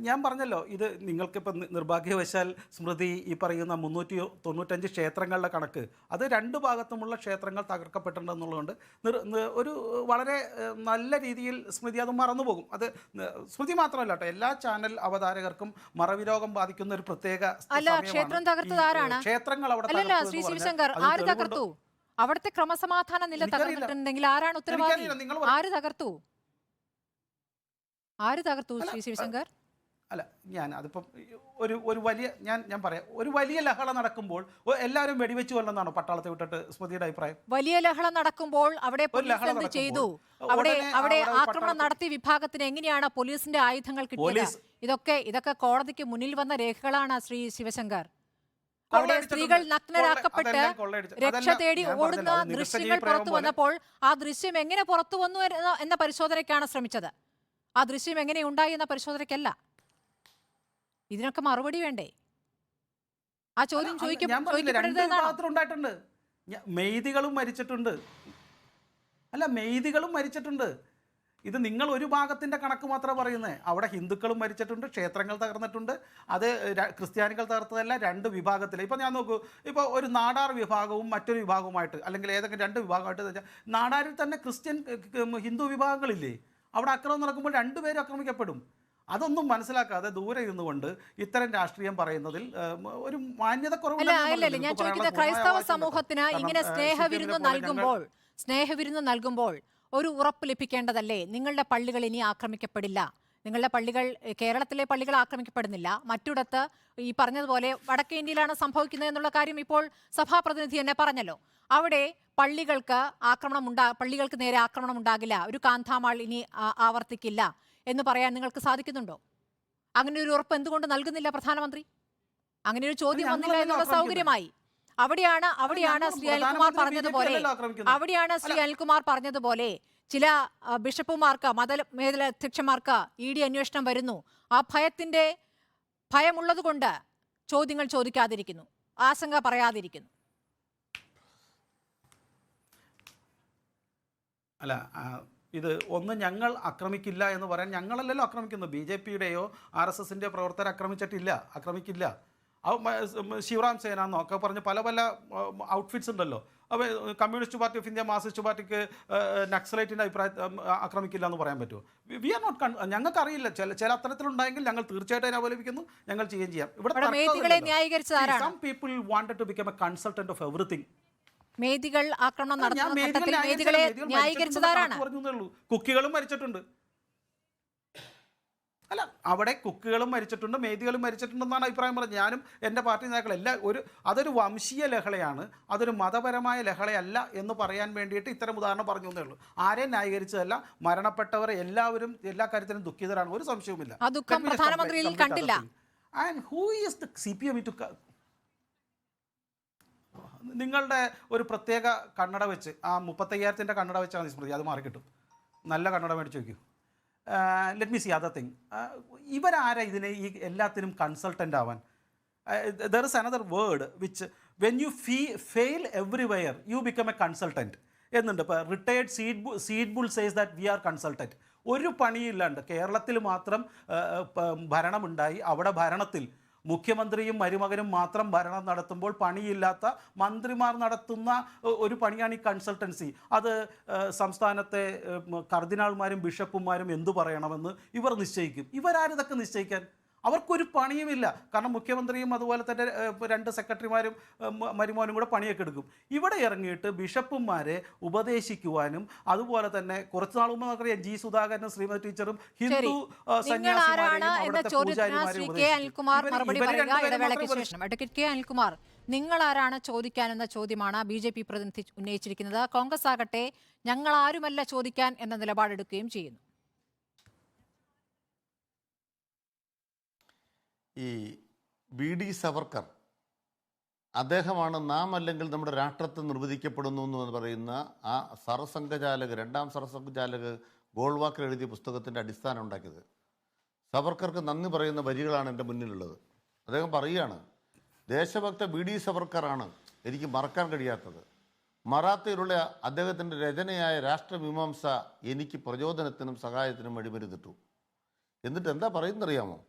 ഞാൻ പറഞ്ഞല്ലോ, ഇത് നിങ്ങൾക്കിപ്പോൾ നിർഭാഗ്യവശാൽ സ്മൃതി ഈ പറയുന്ന 395 ക്ഷേത്രങ്ങളുടെ കണക്ക്, അത് 2 ഭാഗത്തുമുള്ള ക്ഷേത്രങ്ങൾ തകർക്കപ്പെട്ടിട്ടുണ്ടെന്നുള്ളതുകൊണ്ട് ഒരു വളരെ നല്ല രീതിയിൽ സ്മൃതി അത് മറന്നുപോകും. അത് സ്മൃതി മാത്രമല്ല കേട്ടോ, എല്ലാ ചാനൽ അവതാരകർക്കും മറവി രോഗം ബാധിക്കുന്ന ഒരു പ്രത്യേക ക്ഷേത്രങ്ങൾ അവിടെ തകർത്തു. അവിടുത്തെ ക്രമസമാധാന നില തകർന്നിട്ടുണ്ടെങ്കിൽ ആരാണ് ഉത്തരവാദി? ആര് തകർത്തു ശ്രീ ശിവശങ്കർ? അല്ല, ഞാൻ അതിപ്പം ഒരു വലിയ ഞാൻ പറയാം, ഒരു വലിയ ലഹള നടക്കുമ്പോൾ എല്ലാവരും വെടിവെച്ചു കൊല്ലെന്നാണോ പട്ടാളത്തെ വിട്ടിട്ട് സ്മൃതിയുടെ അഭിപ്രായം? വലിയ ലഹള നടക്കുമ്പോൾ അവിടെ പോലീസ് എന്ത് ചെയ്തു? അവിടെ ആക്രമണം നടത്തിയ വിഭാഗത്തിന് എങ്ങനെയാണ് പോലീസിന്റെ ആയുധങ്ങൾ കിട്ടിയത്? ഇതൊക്കെ കോടതിക്ക് മുന്നിൽ വന്ന രേഖകളാണ് ശ്രീ ശിവശങ്കർ. അവിടെ സ്ത്രീകൾ നഗ്നരാക്കപ്പെട്ട് രക്ഷ തേടി ഓടുന്ന ദൃശ്യങ്ങൾ പുറത്തു വന്നപ്പോൾ ആ ദൃശ്യം എങ്ങനെ പുറത്തു വന്നു എന്ന പരിശോധനയ്ക്കാണ് ശ്രമിച്ചത്. ആ ദൃശ്യം എങ്ങനെ ഉണ്ടായി എന്ന പരിശോധനയ്ക്കല്ല. ഇതിനൊക്കെ മറുപടി വേണ്ടേ? ആ ചോദ്യം ചോദിക്കപ്പെടരുതെന്നാണ്. മെയ്തികളും മരിച്ചിട്ടുണ്ട്. ഇത് നിങ്ങൾ ഒരു ഭാഗത്തിൻ്റെ കണക്ക് മാത്രമേ പറയുന്നത്. അവിടെ ഹിന്ദുക്കളും മരിച്ചിട്ടുണ്ട്, ക്ഷേത്രങ്ങൾ തകർന്നിട്ടുണ്ട്. അത് ക്രിസ്ത്യാനികൾ തകർത്തതല്ല, 2 വിഭാഗത്തിൽ. ഇപ്പോൾ ഞാൻ നോക്കൂ, ഇപ്പോൾ ഒരു നാടാർ വിഭാഗവും മറ്റൊരു വിഭാഗവുമായിട്ട്, അല്ലെങ്കിൽ ഏതെങ്കിലും 2 വിഭാഗമായിട്ട് വെച്ചാൽ, നാടാരിൽ തന്നെ ക്രിസ്ത്യൻ ഹിന്ദു വിഭാഗങ്ങളില്ലേ? അവിടെ ആക്രമണം നടക്കുമ്പോൾ 2 പേരും ആക്രമിക്കപ്പെടും. അതൊന്നും മനസ്സിലാക്കാതെ ദൂരെ ഇരുന്നു കൊണ്ട് ഇത്തരം രാഷ്ട്രീയം പറയുന്നതിൽ ഒരു മാന്യത കുറവുണ്ട്. ഞാൻ ചോദിക്കുന്നത്, ക്രൈസ്തവ സമൂഹത്തിന് ഇങ്ങനെ സ്നേഹവിരുന്ന് നൽകുമ്പോൾ ഒരു ഉറപ്പ് ലഭിക്കേണ്ടതല്ലേ? നിങ്ങളുടെ പള്ളികൾ ഇനി ആക്രമിക്കപ്പെടില്ല, നിങ്ങളുടെ പള്ളികൾ, കേരളത്തിലെ പള്ളികൾ ആക്രമിക്കപ്പെടുന്നില്ല, മറ്റിടത്ത് ഈ പറഞ്ഞതുപോലെ വടക്കേ ഇന്ത്യയിലാണ് സംഭവിക്കുന്നത് എന്നുള്ള കാര്യം ഇപ്പോൾ സഭാപ്രതിനിധി തന്നെ പറഞ്ഞല്ലോ. അവിടെ പള്ളികൾക്ക് നേരെ ആക്രമണം ഉണ്ടാകില്ല, ഒരു കാന്താമാൾ ഇനി ആവർത്തിക്കില്ല എന്ന് പറയാൻ നിങ്ങൾക്ക് സാധിക്കുന്നുണ്ടോ? അങ്ങനെ ഒരു ഉറപ്പ് എന്തുകൊണ്ട് നൽകുന്നില്ല പ്രധാനമന്ത്രി? അങ്ങനെ ഒരു ചോദ്യം വന്നില്ല എന്നുള്ള സൗകര്യമായി. അവിടെയാണ് ശ്രീ അനിൽകുമാർ പറഞ്ഞതുപോലെ ചില ബിഷപ്പുമാർക്ക് മതമേഖലാധ്യക്ഷന്മാർക്ക് ED അന്വേഷണം വരുന്നു. ആ ഭയമുള്ളതുകൊണ്ട് ചോദ്യങ്ങൾ ചോദിക്കാതിരിക്കുന്നു, ആശങ്ക പറയാതിരിക്കുന്നു. അല്ല, ഇത് ഒന്ന് ഞങ്ങൾ ആക്രമിക്കില്ല എന്ന് പറയാൻ ഞങ്ങളല്ലല്ലോ ആക്രമിക്കുന്നത്. BJP-യുടെയോ RSSൻ്റെ പ്രവർത്തകരെ ആക്രമിക്കില്ല. ശിവറാം സേന എന്നൊക്കെ പറഞ്ഞ് പല ഔട്ട്ഫിറ്റ്സ് ഉണ്ടല്ലോ. അപ്പോൾ communist party of India, Marxist പാർട്ടിക്ക് നക്സലൈറ്റിൻ്റെ ആക്രമിക്കില്ല എന്ന് പറയാൻ പറ്റുമോ? വി ആർ നോട്ട് ഞങ്ങൾക്കറിയില്ല. ചില അത്തരത്തിലുണ്ടായെങ്കിൽ ഞങ്ങൾ തീർച്ചയായിട്ടും അതിനെ അപലപിക്കുന്നു, ഞങ്ങൾ ചെയ്യുകയും ചെയ്യാം. Some people wanted to become a consultant of everything. മേദികൾ ആക്രമണം നടത്തുന്ന ഘട്ടത്തിൽ മേദികളെ ന്യായീകരിച്ചതാരാണ്? കുക്കികളും മരിച്ചിട്ടുണ്ട്. അല്ല, അവിടെ കുക്കുകളും മരിച്ചിട്ടുണ്ട്, മേദികളും മരിച്ചിട്ടുണ്ടെന്നാണ് അഭിപ്രായം പറഞ്ഞത്. ഞാനും എൻ്റെ പാർട്ടി നേതാക്കളെല്ലാം അതൊരു വംശീയ ലഹളയാണ്, അതൊരു മതപരമായ ലഹളയല്ല എന്ന് പറയാൻ വേണ്ടിയിട്ട് ഇത്തരം ഉദാഹരണം പറഞ്ഞു എന്നേ ഉള്ളൂ. ആരെയും ന്യായീകരിച്ചതല്ല. മരണപ്പെട്ടവരെ എല്ലാവരും എല്ലാ കാര്യത്തിലും ദുഃഖിതരാണ്, ഒരു സംശയവുമില്ല. ആ ദുഃഖം പ്രധാനമന്ത്രിയിൽ കണ്ടില്ല. And who is the CPM to നിങ്ങളുടെ ഒരു പ്രത്യേക കണ്ണട വെച്ച്, ആ 35,000 കണ്ണട വെച്ചാൽ സ്മൃതി, അത് മാറിക്കിട്ടും. നല്ല കണ്ണട മേടിച്ച് വയ്ക്കൂ. Let me see other thing. ഇവരാരാ ഇതിനെ ഈ എല്ലാത്തിനും കൺസൾട്ടൻ്റ് ആവാൻ? There is another word which when you fail everywhere you become a consultant എന്നുണ്ട്. ഇപ്പോൾ retired seed bull says that we are consultant. ഒരു പണിയില്ലാണ്ട് കേരളത്തിൽ മാത്രം ഭരണമുണ്ടായി. അവിടെ ഭരണത്തിൽ മുഖ്യമന്ത്രിയും മരുമകനും മാത്രം ഭരണം നടത്തുമ്പോൾ പണിയില്ലാത്ത മന്ത്രിമാർ നടത്തുന്ന ഒരു പണിയാണ് ഈ കൺസൾട്ടൻസി. അത് സംസ്ഥാനത്തെ കർദിനാൾമാരും ബിഷപ്പുമാരും എന്തു പറയണമെന്ന് ഇവർ നിശ്ചയിക്കും. ഇവരാരിതൊക്കെ നിശ്ചയിക്കാൻ? അവർക്കൊരു പണിയുമില്ല. കാരണം മുഖ്യമന്ത്രിയും അതുപോലെ തന്നെ 2 സെക്രട്ടറിമാരും മരുമോനും കൂടെ പണിയൊക്കെ എടുക്കും. ഇവിടെ ഇറങ്ങിയിട്ട് ബിഷപ്പുമാരെ ഉപദേശിക്കുവാനും അതുപോലെ തന്നെ കുറച്ച് നാൾ മുമ്പ് നമുക്കറിയാം G. സുധാകരനും ശ്രീമതി ടീച്ചറും ഹിന്ദു അനിൽകുമാർ, നിങ്ങൾ ആരാണ് ചോദിക്കാനെന്ന ചോദ്യമാണ് BJP പ്രതിനിധി ഉന്നയിച്ചിരിക്കുന്നത്. കോൺഗ്രസ് ആകട്ടെ ഞങ്ങൾ ആരുമല്ല ചോദിക്കാൻ എന്ന നിലപാടെടുക്കുകയും ചെയ്യുന്നു. ഈ BD സവർക്കർ അദ്ദേഹമാണ് നാം അല്ലെങ്കിൽ നമ്മുടെ രാഷ്ട്രത്തെ നിർവചിക്കപ്പെടുന്നു എന്ന് പറയുന്ന ആ സർസംഘചാലക്, 2ാം സർസംഘചാലക് ഗോൾവാക്കർ എഴുതിയ പുസ്തകത്തിൻ്റെ അടിസ്ഥാനം ഉണ്ടാക്കിയത്. സവർക്കർക്ക് നന്ദി പറയുന്ന വരികളാണ് എൻ്റെ മുന്നിലുള്ളത്. അദ്ദേഹം പറയുകയാണ്, ദേശഭക്ത BD സവർക്കറാണ് എനിക്ക് മറക്കാൻ കഴിയാത്തത്. മറാത്തയിലുള്ള അദ്ദേഹത്തിൻ്റെ രചനയായ രാഷ്ട്രമീമാംസ എനിക്ക് പ്രചോദനത്തിനും സഹായത്തിനും വഴിമരുന്നിട്ടു. എന്നിട്ട് എന്താ പറയുന്നറിയാമോ?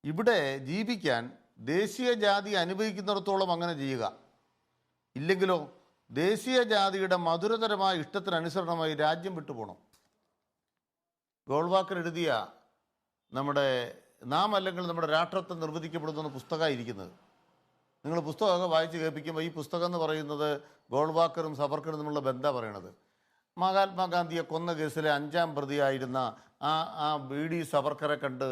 ഇവിടെ ജീവിക്കാൻ ദേശീയ ജാതി അനുഭവിക്കുന്നിടത്തോളം അങ്ങനെ ചെയ്യുക, ഇല്ലെങ്കിലോ ദേശീയ ജാതിയുടെ മധുരതരമായ ഇഷ്ടത്തിനനുസരണമായി രാജ്യം വിട്ടുപോകണം. ഗോൾവാക്കർ എഴുതിയ നമ്മുടെ നാം അല്ലെങ്കിൽ നമ്മുടെ രാഷ്ട്രത്തെ നിർവചിക്കപ്പെടുന്ന പുസ്തകമായിരിക്കുന്നത്. നിങ്ങൾ പുസ്തകമൊക്കെ വായിച്ച് കേൾപ്പിക്കുമ്പോൾ ഈ പുസ്തകം എന്ന് പറയുന്നത് ഗോൾവാക്കറും സവർക്കറും തമ്മിലുള്ള ബന്ധമാണ് പറയണത്. മഹാത്മാഗാന്ധിയെ കൊന്ന കേസിലെ 5ാം പ്രതിയായിരുന്ന ആ BD സവർക്കറെ കണ്ട്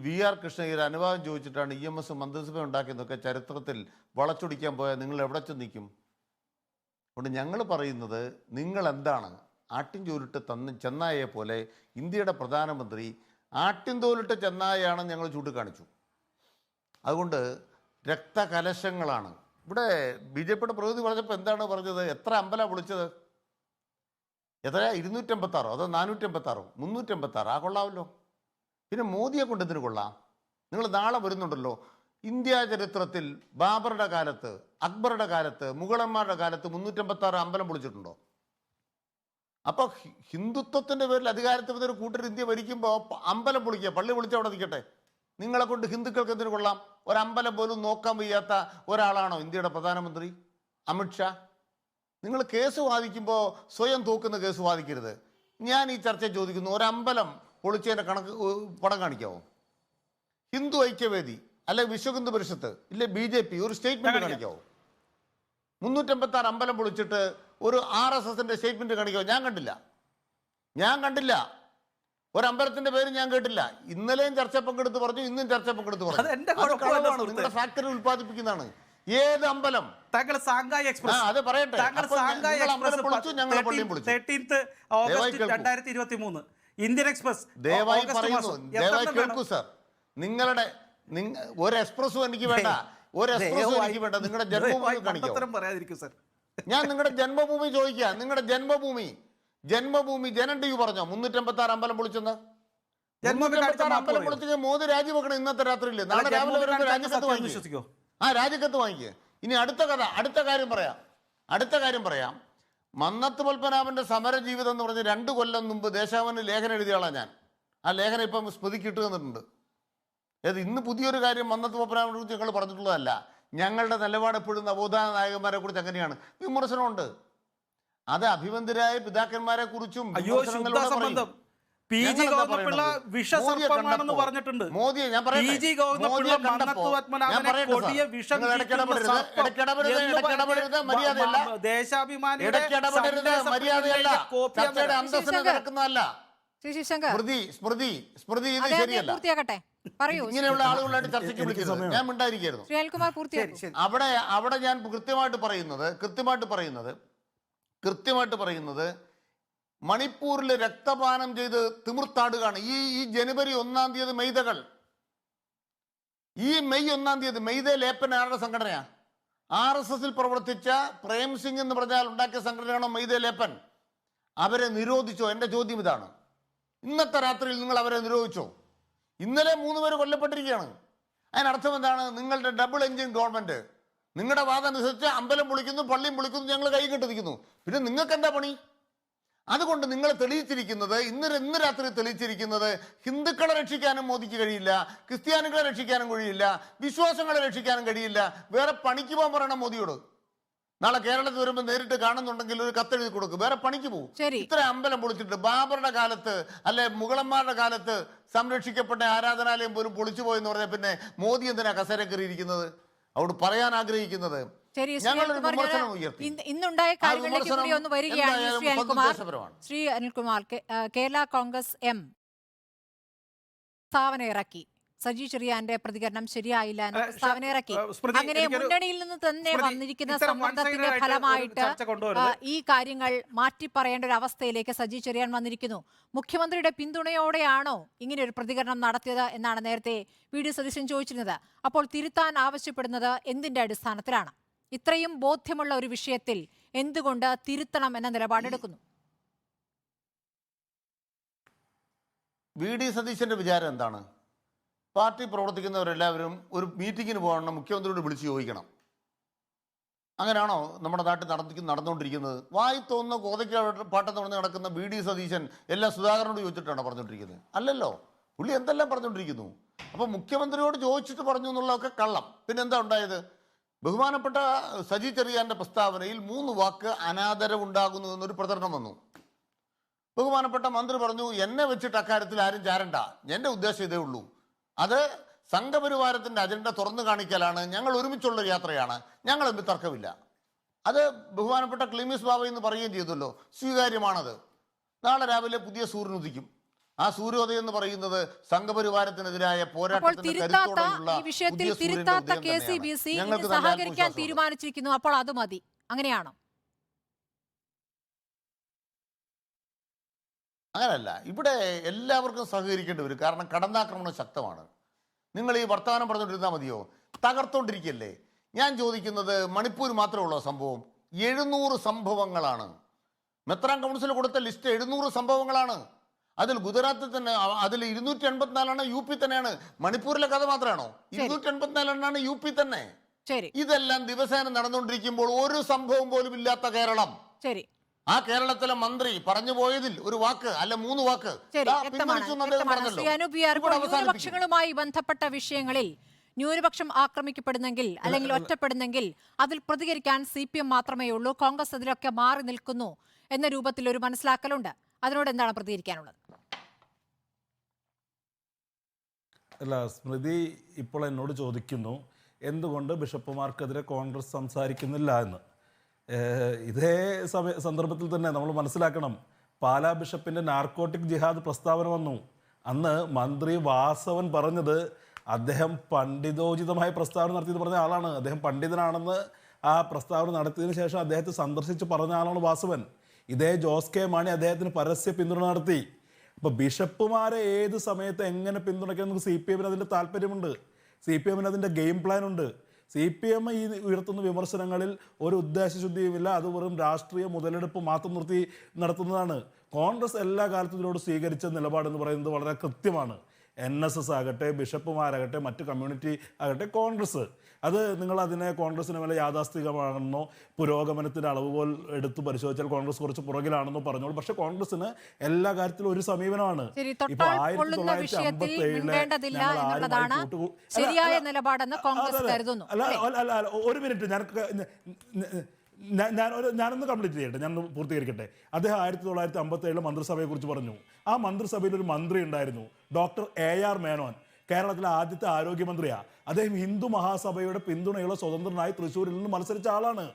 VR കൃഷ്ണയ്യർ അനുവാദം ചോദിച്ചിട്ടാണ് EMS മന്ത്രിസഭ ഉണ്ടാക്കിയതൊക്കെ ചരിത്രത്തിൽ വളച്ചൊടിക്കാൻ പോയാൽ നിങ്ങൾ എവിടെ ചെന്നിക്കും? അതുകൊണ്ട് ഞങ്ങൾ പറയുന്നത്, നിങ്ങൾ എന്താണ് ആട്ടിൻചോലിട്ട് ചെന്നായെ പോലെ ഇന്ത്യയുടെ പ്രധാനമന്ത്രി ആട്ടിൻതോലിട്ട് ചെന്നായാണ് ഞങ്ങൾ ചൂണ്ടിക്കാണിച്ചു. അതുകൊണ്ട് രക്തകലശങ്ങളാണ്. ഇവിടെ BJPയുടെ പ്രതിനിധി പറഞ്ഞപ്പോൾ എന്താണ് പറഞ്ഞത്? എത്ര അമ്പലമാണ് വിളിച്ചത്? എത്ര? 256 അതോ 456 356? ആ കൊള്ളാമല്ലോ. പിന്നെ മോദിയെ കൊണ്ട് എന്തിനു കൊള്ളാം? നിങ്ങൾ നാളെ വരുന്നുണ്ടല്ലോ, ഇന്ത്യ ചരിത്രത്തിൽ ബാബറുടെ കാലത്ത്, അക്ബറുടെ കാലത്ത്, മുഗളന്മാരുടെ കാലത്ത് 356 അമ്പലം പൊളിച്ചിട്ടുണ്ടോ? അപ്പോൾ ഹിന്ദുത്വത്തിൻ്റെ പേരിൽ അധികാരത്തിൽ വന്നൊരു കൂട്ടർ ഇന്ത്യ ഭരിക്കുമ്പോൾ അമ്പലം പൊളിക്കുക, പള്ളി പൊളിച്ച് അവിടെ നിൽക്കട്ടെ. നിങ്ങളെ കൊണ്ട് ഹിന്ദുക്കൾക്ക് എന്തിനു കൊള്ളാം? ഒരമ്പലം പോലും നോക്കാൻ വയ്യാത്ത ഒരാളാണോ ഇന്ത്യയുടെ പ്രധാനമന്ത്രി അമിത്ഷാ? നിങ്ങൾ കേസ് വാദിക്കുമ്പോൾ സ്വയം തോക്കുന്ന കേസ് വാദിക്കരുത്. ഞാൻ ഈ ചർച്ച ചോദിക്കുന്നു, ഒരമ്പലം പൊളിച്ചതിൻ്റെ കണക്ക് പടം കാണിക്കാവോ? ഹിന്ദു ഐക്യവേദി അല്ലെ വിശ്വഹിന്ദു പരിഷത്ത് ഇല്ലെ BJP ഒരു സ്റ്റേറ്റ്മെന്റ് കാണിക്കാവോ? 356 അമ്പലം പൊളിച്ചിട്ട് ഒരു RSSന്റെ സ്റ്റേറ്റ്മെന്റ് കാണിക്കാവോ? ഞാൻ കണ്ടില്ല. ഒരമ്പലത്തിന്റെ പേര് ഞാൻ കേട്ടില്ല. ഇന്നലെയും ചർച്ച പങ്കെടുത്ത് പറഞ്ഞു, ഇന്നും ചർച്ച പങ്കെടുത്ത് പറഞ്ഞു. നിങ്ങളുടെ ഫാക്ടറി ഉത്പാദിപ്പിക്കുന്നതാണ്. ഏത് അമ്പലം? അത് പറയട്ടെ. ഞങ്ങളെ പള്ളിയും പൊളിച്ചു. 13 ഓഗസ്റ്റ് 2023 ഇന്ത്യൻ എക്സ്പ്രസ് ദയവായി പറയുന്നു, ദയവായി കേൾക്കൂ സർ. നിങ്ങളുടെ ഒരു എക്സ്പ്രസും എനിക്ക് വേണ്ട, നിങ്ങളുടെ ജന്മഭൂമി കാണിക്കാം. പറയാതിരിക്കും സർ. ഞാൻ നിങ്ങളുടെ ജന്മഭൂമി ചോദിക്കാം. നിങ്ങളുടെ ജന്മഭൂമി ജന്മഭൂമി ജനൻ ടി വി പറഞ്ഞോ 356 അമ്പലം പൊളിച്ചെന്ന്? ജന്മഭൂമി കാണിച്ച 356 മാപ്പ് അമ്പലം പറയോ? പൊളിച്ചെങ്കിൽ മോദി രാജിവെക്കണം ഇന്നത്തെ രാത്രിയില്ലേ? നാളെ രാവിലെ ജന്മഭൂമി വരുമ്പോൾ കാണിച്ച രാജിക്കത്ത് സത്യം വാങ്ങിക്കുക. വിശ്വസിക്കോ? രാജിക്കത്ത് വാങ്ങിക്കുക. ഇനി അടുത്ത കാര്യം പറയാം. മന്നത്ത് പത്മനാഭന്റെ സമര ജീവിതം എന്ന് പറഞ്ഞ് 2 കൊല്ലം മുമ്പ് ദേശാഭിമാനി ലേഖനം എഴുതിയാളാണ് ഞാൻ. ആ ലേഖനം ഇപ്പം സ്മൃതിക്ക് ഇട്ട് തന്നിട്ടുണ്ട്. ഏത് ഇന്ന് പുതിയൊരു കാര്യം മന്നത്ത് പത്മനാഭനെ കുറിച്ച് ഞങ്ങൾ പറഞ്ഞിട്ടുള്ളതല്ല. ഞങ്ങളുടെ നിലപാട് എപ്പോഴും നവോത്ഥാന നായകന്മാരെ കുറിച്ച് അങ്ങനെയാണ്. വിമർശനമുണ്ട്. അത് അഭിമന്ദരായ പിതാക്കന്മാരെ കുറിച്ചും അയ്യോ, ശുദ്ധ സംബന്ധം. പി ജി ഗോവിന്ദപിള്ള വിഷസർപ്പമാണെന്ന് പറഞ്ഞിട്ടുണ്ട്. മോദിയെ ഞാൻ പി ജി ഗോവിന്ദപിള്ള മന്നത്ത് പത്മനാഭനെ കൊടിയ വിഷം മര്യാദയല്ല. ദേശാഭിമാനിയുടെ മര്യാദയല്ല. ചർച്ചയുടെ അന്തസ്സിന് നടക്കുന്നതല്ല. ശ്രീ ശിവശങ്കർ സ്മൃതി ഇത് അദ്ദേഹത്തെ ശരിയല്ല. പൂർത്തിയാക്കട്ടെ, പറയൂ. ഇങ്ങനെയുള്ള ആളുകളായിട്ട് ചർച്ചയ്ക്ക് വിളിക്കുന്നത് ഞാൻ മിണ്ടായിരിക്കുന്നു. ശ്രീ അനിൽകുമാർ പൂർത്തിയാക്കും. അവിടെ ഞാൻ കൃത്യമായിട്ട് പറയുന്നത് മണിപ്പൂരിൽ രക്തപാനം ചെയ്ത് തിമിർത്താടുകയാണ് ഈ ജനുവരി 1-ാം തീയതി മെയ്തകൾ. ഈ മെയ് 1-ാം തീയതി മെയ്തേ ലേപ്പൻ ആരുടെ സംഘടനയാ? RSSൽ പ്രവർത്തിച്ച പ്രേം സിംഗ് എന്ന് പറഞ്ഞാൽ ഉണ്ടാക്കിയ സംഘടനയാണോ മെയ്തേ ലേപ്പൻ? അവരെ നിരോധിച്ചോ? എൻ്റെ ചോദ്യം ഇതാണ്. ഇന്നത്തെ രാത്രിയിൽ നിങ്ങൾ അവരെ നിരോധിച്ചോ? ഇന്നലെ 3 പേര് കൊല്ലപ്പെട്ടിരിക്കുകയാണ്. അതിനർത്ഥം എന്താണ്? നിങ്ങളുടെ ഡബിൾ എഞ്ചിൻ ഗവൺമെന്റ് നിങ്ങളുടെ വാദം അനുസരിച്ച് അമ്പലം പൊളിക്കുന്നു, പള്ളിയും പൊളിക്കുന്നു, ഞങ്ങൾ കൈ കെട്ടിരിക്കുന്നു. പിന്നെ നിങ്ങൾക്ക് എന്താ പണി? അതുകൊണ്ട് നിങ്ങൾ തെളിയിച്ചിരിക്കുന്നത് ഇന്ന് രാത്രി തെളിയിച്ചിരിക്കുന്നത് ഹിന്ദുക്കളെ രക്ഷിക്കാനും മോദിക്ക് കഴിയില്ല, ക്രിസ്ത്യാനികളെ രക്ഷിക്കാനും കഴിയില്ല, വിശ്വാസങ്ങളെ രക്ഷിക്കാനും കഴിയില്ല. വേറെ പണിക്ക് പോകാൻ പറയണം മോദിയോട്. നാളെ കേരളത്തിൽ വരുമ്പോൾ നേരിട്ട് കാണുന്നുണ്ടെങ്കിൽ ഒരു കത്തെഴുതി കൊടുക്കും. വേറെ പണിക്ക് പോകും. ഇത്ര അമ്പലം പൊളിച്ചിട്ട് ബാബറുടെ കാലത്ത് അല്ലെ മുഗളന്മാരുടെ കാലത്ത് സംരക്ഷിക്കപ്പെട്ട ആരാധനാലയം പോലും പൊളിച്ചു പോയെന്ന് പറഞ്ഞാൽ പിന്നെ മോദി എന്തിനാ കസേര കയറിയിരിക്കുന്നത്? അവിടെ പറയാൻ ആഗ്രഹിക്കുന്നത് ഞങ്ങളൊരു വിമർശനം ഉയർത്തി. ഇന്നുണ്ടായ കാര്യങ്ങളിലേക്ക് കൂടി ഒന്ന് വരികയാണ് ശ്രീ അനിൽകുമാർ. ശ്രീ അനിൽകുമാർ, കേരള കോൺഗ്രസ് എം പ്രസ്താവന ഇറക്കി. സജി ചെറിയാന്റെ പ്രതികരണം ശരിയായില്ല എന്ന പ്രസ്താവന ഇറക്കി. അങ്ങനെ മുന്നണിയിൽ നിന്ന് തന്നെ വന്നിരിക്കുന്ന സമ്മർദ്ദത്തിന്റെ ഫലമായിട്ട് ഈ കാര്യങ്ങൾ മാറ്റി പറയേണ്ട ഒരു അവസ്ഥയിലേക്ക് സജി ചെറിയാൻ വന്നിരിക്കുന്നു. മുഖ്യമന്ത്രിയുടെ പിന്തുണയോടെയാണോ ഇങ്ങനെ ഒരു പ്രതികരണം നടത്തിയത് എന്നാണ് നേരത്തെ വി.ഡി. സതീശൻ ചോദിച്ചിരുന്നത്. അപ്പോൾ തിരുത്താൻ ആവശ്യപ്പെടുന്നത് എന്തിന്റെ അടിസ്ഥാനത്തിലാണ്? ഇത്രയും ബോധ്യമുള്ള ഒരു വിഷയത്തിൽ എന്തുകൊണ്ട് തിരുത്തണം എന്ന നിലപാടെടുക്കുന്നു? വി.ഡി. സതീശന്റെ വിചാരം എന്താണ്? പാർട്ടി പ്രവർത്തിക്കുന്നവരെല്ലാവരും ഒരു മീറ്റിങ്ങിന് പോകണം, മുഖ്യമന്ത്രിയോട് വിളിച്ച് ചോദിക്കണം. അങ്ങനെയാണോ നമ്മുടെ നാട്ടിൽ നടന്നുകൊണ്ടിരിക്കുന്നത്? വായി തോന്നുന്ന കോതയ്ക്ക് പാട്ടെന്ന് പറഞ്ഞ് നടക്കുന്ന വി.ഡി. സതീശൻ എല്ലാം സുധാകരനോട് ചോദിച്ചിട്ടാണോ പറഞ്ഞുകൊണ്ടിരിക്കുന്നത്? അല്ലല്ലോ. പുള്ളി എന്തെല്ലാം പറഞ്ഞുകൊണ്ടിരിക്കുന്നു. അപ്പോൾ മുഖ്യമന്ത്രിയോട് ചോദിച്ചിട്ട് പറഞ്ഞു എന്നുള്ളതൊക്കെ കള്ളം. പിന്നെന്താ ഉണ്ടായത്? ബഹുമാനപ്പെട്ട സജി ചെറിയാന്റെ പ്രസ്താവനയിൽ 3 വാക്ക് അനാദരവുണ്ടാകുന്നു എന്നൊരു പ്രചരണം വന്നു. ബഹുമാനപ്പെട്ട മന്ത്രി പറഞ്ഞു, എന്നെ വെച്ചിട്ട് അക്കാര്യത്തിൽ ആരും ചാരണ്ട, എൻ്റെ ഉദ്ദേശം ഇതേ ഉള്ളൂ. അത് സംഘപരിവാരത്തിൻ്റെ അജണ്ട തുറന്നു കാണിക്കലാണ്, ഞങ്ങൾ ഒരുമിച്ചുള്ളൊരു യാത്രയാണ്, ഞങ്ങൾ തമ്മിൽ തർക്കമില്ല. അത് ബഹുമാനപ്പെട്ട ക്ലീമിസ് ബാബ എന്ന് പറയുകയും ചെയ്തല്ലോ, സ്വീകാര്യമാണത്. നാളെ രാവിലെ പുതിയ സൂര്യൻ ഉദിക്കും. ആ സൂര്യോദയം എന്ന് പറയുന്നത് സംഘപരിവാരത്തിനെതിരായ പോരാട്ടത്തിന്റെ സഹകരിക്കാൻ തീരുമാനിച്ചിരിക്കുന്നു. അപ്പോൾ അത് മതി, അങ്ങനെയാണോ? അങ്ങനല്ല. ഇവിടെ എല്ലാവർക്കും സഹകരിക്കേണ്ടി വരും. കാരണം കടന്നാക്രമണം ശക്തമാണ്. നിങ്ങൾ ഈ വർത്തമാനം പറഞ്ഞുകൊണ്ടിരുന്നാൽ മതിയോ? തകർത്തോണ്ടിരിക്കല്ലേ. ഞാൻ ചോദിക്കുന്നത്, മണിപ്പൂർ മാത്രമേ ഉള്ളൂ സംഭവം? 700 സംഭവങ്ങളാണ്. മെത്രാൻ കൗൺസിൽ കൊടുത്ത ലിസ്റ്റ് 700 സംഭവങ്ങളാണ്. അതിൽ ഗുജറാത്തിൽ തന്നെ അതിൽ 284 UP തന്നെയാണ്. മണിപ്പൂരിലെ കഥ മാത്രമാണോ? 284 UP തന്നെ. ഇതെല്ലാം ദിവസേന നടന്നുകൊണ്ടിരിക്കുമ്പോൾ ഒരു സംഭവം പോലും ഇല്ലാത്ത കേരളം. ആ കേരളത്തിലെ മന്ത്രി പറഞ്ഞു പോയതിൽ ഒരു വാക്ക് അല്ല 3 വാക്ക് ന്യൂനപക്ഷങ്ങളുമായി ബന്ധപ്പെട്ട വിഷയങ്ങളിൽ ന്യൂനപക്ഷം ആക്രമിക്കപ്പെടുന്നെങ്കിൽ അല്ലെങ്കിൽ ഒറ്റപ്പെടുന്നെങ്കിൽ അതിൽ പ്രതികരിക്കാൻ CPM മാത്രമേ ഉള്ളൂ, കോൺഗ്രസ് അതിലൊക്കെ മാറി നിൽക്കുന്നു എന്ന രൂപത്തിൽ ഒരു മനസ്സിലാക്കലുണ്ട്. അതിനോട് എന്താണ് പ്രതികരിക്കാനുള്ളത്? അല്ല, സ്മൃതി ഇപ്പോൾ എന്നോട് ചോദിക്കുന്നു എന്തുകൊണ്ട് ബിഷപ്പുമാർക്കെതിരെ കോൺഗ്രസ് സംസാരിക്കുന്നില്ല എന്ന്. ഇതേ സന്ദർഭത്തിൽ തന്നെ നമ്മൾ മനസ്സിലാക്കണം, പാലാ ബിഷപ്പിൻ്റെ നാർക്കോട്ടിക് ജിഹാദ് പ്രസ്താവന വന്നു. അന്ന് മന്ത്രി വാസവൻ പറഞ്ഞത് അദ്ദേഹം പണ്ഡിതോചിതമായ പ്രസ്താവന നടത്തിയെന്ന് പറഞ്ഞ ആളാണ്. അദ്ദേഹം പണ്ഡിതനാണെന്ന് ആ പ്രസ്താവന നടത്തിയതിനു ശേഷം അദ്ദേഹത്തെ സന്ദർശിച്ച് പറഞ്ഞ ആളാണ് വാസവൻ. ഇതേ ജോസ് കെ മാണി അദ്ദേഹത്തിന് പരസ്യ പിന്തുണ നടത്തി. അപ്പോൾ ബിഷപ്പുമാരെ ഏത് സമയത്ത് എങ്ങനെ പിന്തുണയ്ക്കണം CPM അതിൻ്റെ താല്പര്യമുണ്ട്. CPM അതിൻ്റെ ഗെയിം പ്ലാൻ ഉണ്ട്. CPM ഈ ഉയർത്തുന്ന വിമർശനങ്ങളിൽ ഒരു ഉദ്ദേശശുദ്ധിയുമില്ല. അത് വെറും രാഷ്ട്രീയ മുതലെടുപ്പ് മാത്രം നിർത്തി നടത്തുന്നതാണ്. കോൺഗ്രസ് എല്ലാ കാലത്തും ഇതിനോട് സ്വീകരിച്ച നിലപാടെന്ന് പറയുന്നത് വളരെ കൃത്യമാണ്. NSS ആകട്ടെ, ബിഷപ്പുമാരാകട്ടെ, മറ്റ് കമ്മ്യൂണിറ്റി ആകട്ടെ, കോൺഗ്രസ് അത് നിങ്ങൾ അതിനെ കോൺഗ്രസിന് മേലെ യാഥാസ്ഥികമാണെന്നോ പുരോഗമനത്തിൻ്റെ അളവുകോൽ എടുത്ത് പരിശോധിച്ചാൽ കോൺഗ്രസ് കുറച്ച് പുറകിലാണെന്നോ പറഞ്ഞോളൂ. പക്ഷെ കോൺഗ്രസിന് എല്ലാ കാര്യത്തിലും ഒരു സമീപനമാണ്. ശരി, ഇപ്പൊ തൊട്ടാൽ പൊള്ളുന്ന വിഷയത്തിൽ മിണ്ടേണ്ടതില്ല എന്നുള്ളതാണ് ശരിയായ നിലപാടെന്ന് കോൺഗ്രസ് കരുതുന്നു. അല്ല, ഒരു മിനിറ്റ്, ഞാനൊന്ന് കംപ്ലീറ്റ് ചെയ്യട്ടെ, ഞാൻ പൂർത്തീകരിക്കട്ടെ. അദ്ദേഹം 1957 മന്ത്രിസഭയെക്കുറിച്ച് പറഞ്ഞു. ആ മന്ത്രിസഭയിൽ ഒരു മന്ത്രി ഉണ്ടായിരുന്നു, ഡോക്ടർ AR മേനോൻ. കേരളത്തിലെ ആദ്യത്തെ ആരോഗ്യമന്ത്രിയാണ് അദ്ദേഹം. ഹിന്ദു മഹാസഭയുടെ പിന്തുണയുള്ള സ്വതന്ത്രനായി തൃശ്ശൂരിൽ നിന്ന് മത്സരിച്ച ആളാണ്.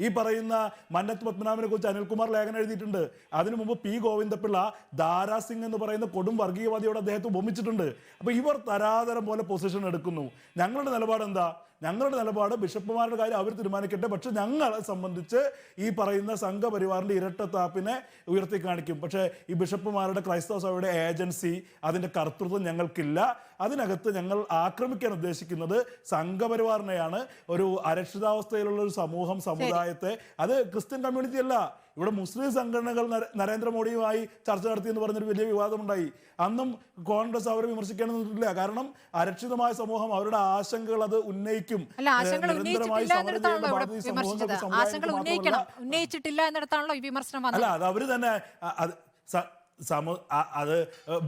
ഈ പറയുന്ന മന്നത്ത് പത്മനാഭനെ കുറിച്ച് അനിൽകുമാർ ലേഖനം എഴുതിയിട്ടുണ്ട്. അതിനു മുമ്പ് P. ഗോവിന്ദപിള്ള ദാരാസിംഗ് എന്ന് പറയുന്ന കൊടും വർഗീയവാദിയോട് അദ്ദേഹത്തെ ഉപമിച്ചിട്ടുണ്ട്. അപ്പോൾ ഇവർ തരാതരം പോലെ പൊസിഷൻ എടുക്കുന്നു. ഞങ്ങളുടെ നിലപാട് എന്താ? ഞങ്ങളുടെ നിലപാട് ബിഷപ്പുമാരുടെ കാര്യം അവർ തീരുമാനിക്കട്ടെ. പക്ഷെ ഞങ്ങളെ സംബന്ധിച്ച് ഈ പറയുന്ന സംഘപരിവാറിൻ്റെ ഇരട്ടത്താപ്പിനെ ഉയർത്തി കാണിക്കും. പക്ഷേ ഈ ബിഷപ്പുമാരുടെ ക്രൈസ്തവ സഭയുടെ ഏജൻസി, അതിൻ്റെ കർത്തൃത്വം ഞങ്ങൾക്കില്ല. അതിനകത്ത് ഞങ്ങൾ ആക്രമിക്കാൻ ഉദ്ദേശിക്കുന്നത് സംഘപരിവാറിനെയാണ്, ഒരു അരക്ഷിതാവസ്ഥയിലുള്ള ഒരു സമൂഹം, സമുദായത്തെ. അത് ക്രിസ്ത്യൻ കമ്മ്യൂണിറ്റി അല്ല. ഇവിടെ മുസ്ലിം സംഘടനകൾ നരേന്ദ്രമോദിയുമായി ചർച്ച നടത്തിയെന്ന് പറഞ്ഞൊരു വലിയ വിവാദമുണ്ടായി. അന്നും കോൺഗ്രസ് അവരെ വിമർശിക്കാനൊന്നുമില്ല. കാരണം അരക്ഷിതമായ സമൂഹം അവരുടെ ആശങ്കകൾ അത് ഉന്നയിക്കും. ഉന്നയിച്ചിട്ടില്ല എന്നിടത്താണല്ലോ ഈ വിമർശനം. അല്ല, അത് അവര് തന്നെ അത്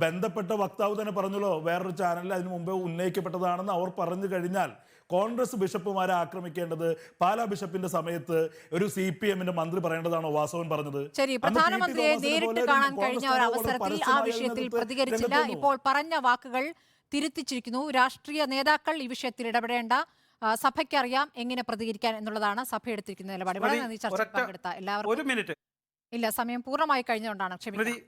ബന്ധപ്പെട്ട വക്താവ് തന്നെ പറഞ്ഞല്ലോ, വേറൊരു ചാനലിൽ അതിനു മുമ്പേ ഉന്നയിക്കപ്പെട്ടതാണെന്ന് അവർ പറഞ്ഞു കഴിഞ്ഞാൽ കോൺഗ്രസ് ബിഷപ്പുമാരെ ആക്രമിക്കേണ്ടത് പാലാ ബിഷപ്പിന്റെ സമയത്ത് ഒരു CPMന്റെ മന്ത്രി പറയേണ്ടതാണോ വാസവൻ പറഞ്ഞത്? ശരി, പ്രധാനമന്ത്രിയെ നേരിട്ട് കാണാൻ കഴിഞ്ഞ ഒരു അവസരത്തിൽ ആ വിഷയത്തിൽ പ്രതികരിച്ചില്ല. ഇപ്പോൾ പറഞ്ഞ വാക്കുകൾ തിരുത്തിച്ചിരിക്കുന്നു. രാഷ്ട്രീയ നേതാക്കൾ ഈ വിഷയത്തിൽ ഇടപെടേണ്ട, സഭയ്ക്കറിയാം എങ്ങനെ പ്രതികരിക്കാൻ എന്നുള്ളതാണ് സഭ എടുത്തിരിക്കുന്ന നിലപാട്. വളരെ നന്ദി ചർച്ചയിൽ പങ്കെടുത്ത എല്ലാവർക്കും. ഒരു മിനിറ്റ്, ഇല്ല, സമയം പൂർണ്ണമായി കഴിഞ്ഞുകൊണ്ടാണ്. ക്ഷമിക്കണം.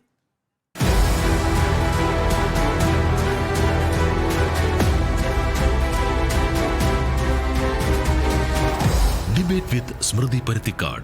Debate with Smriti Parthikad.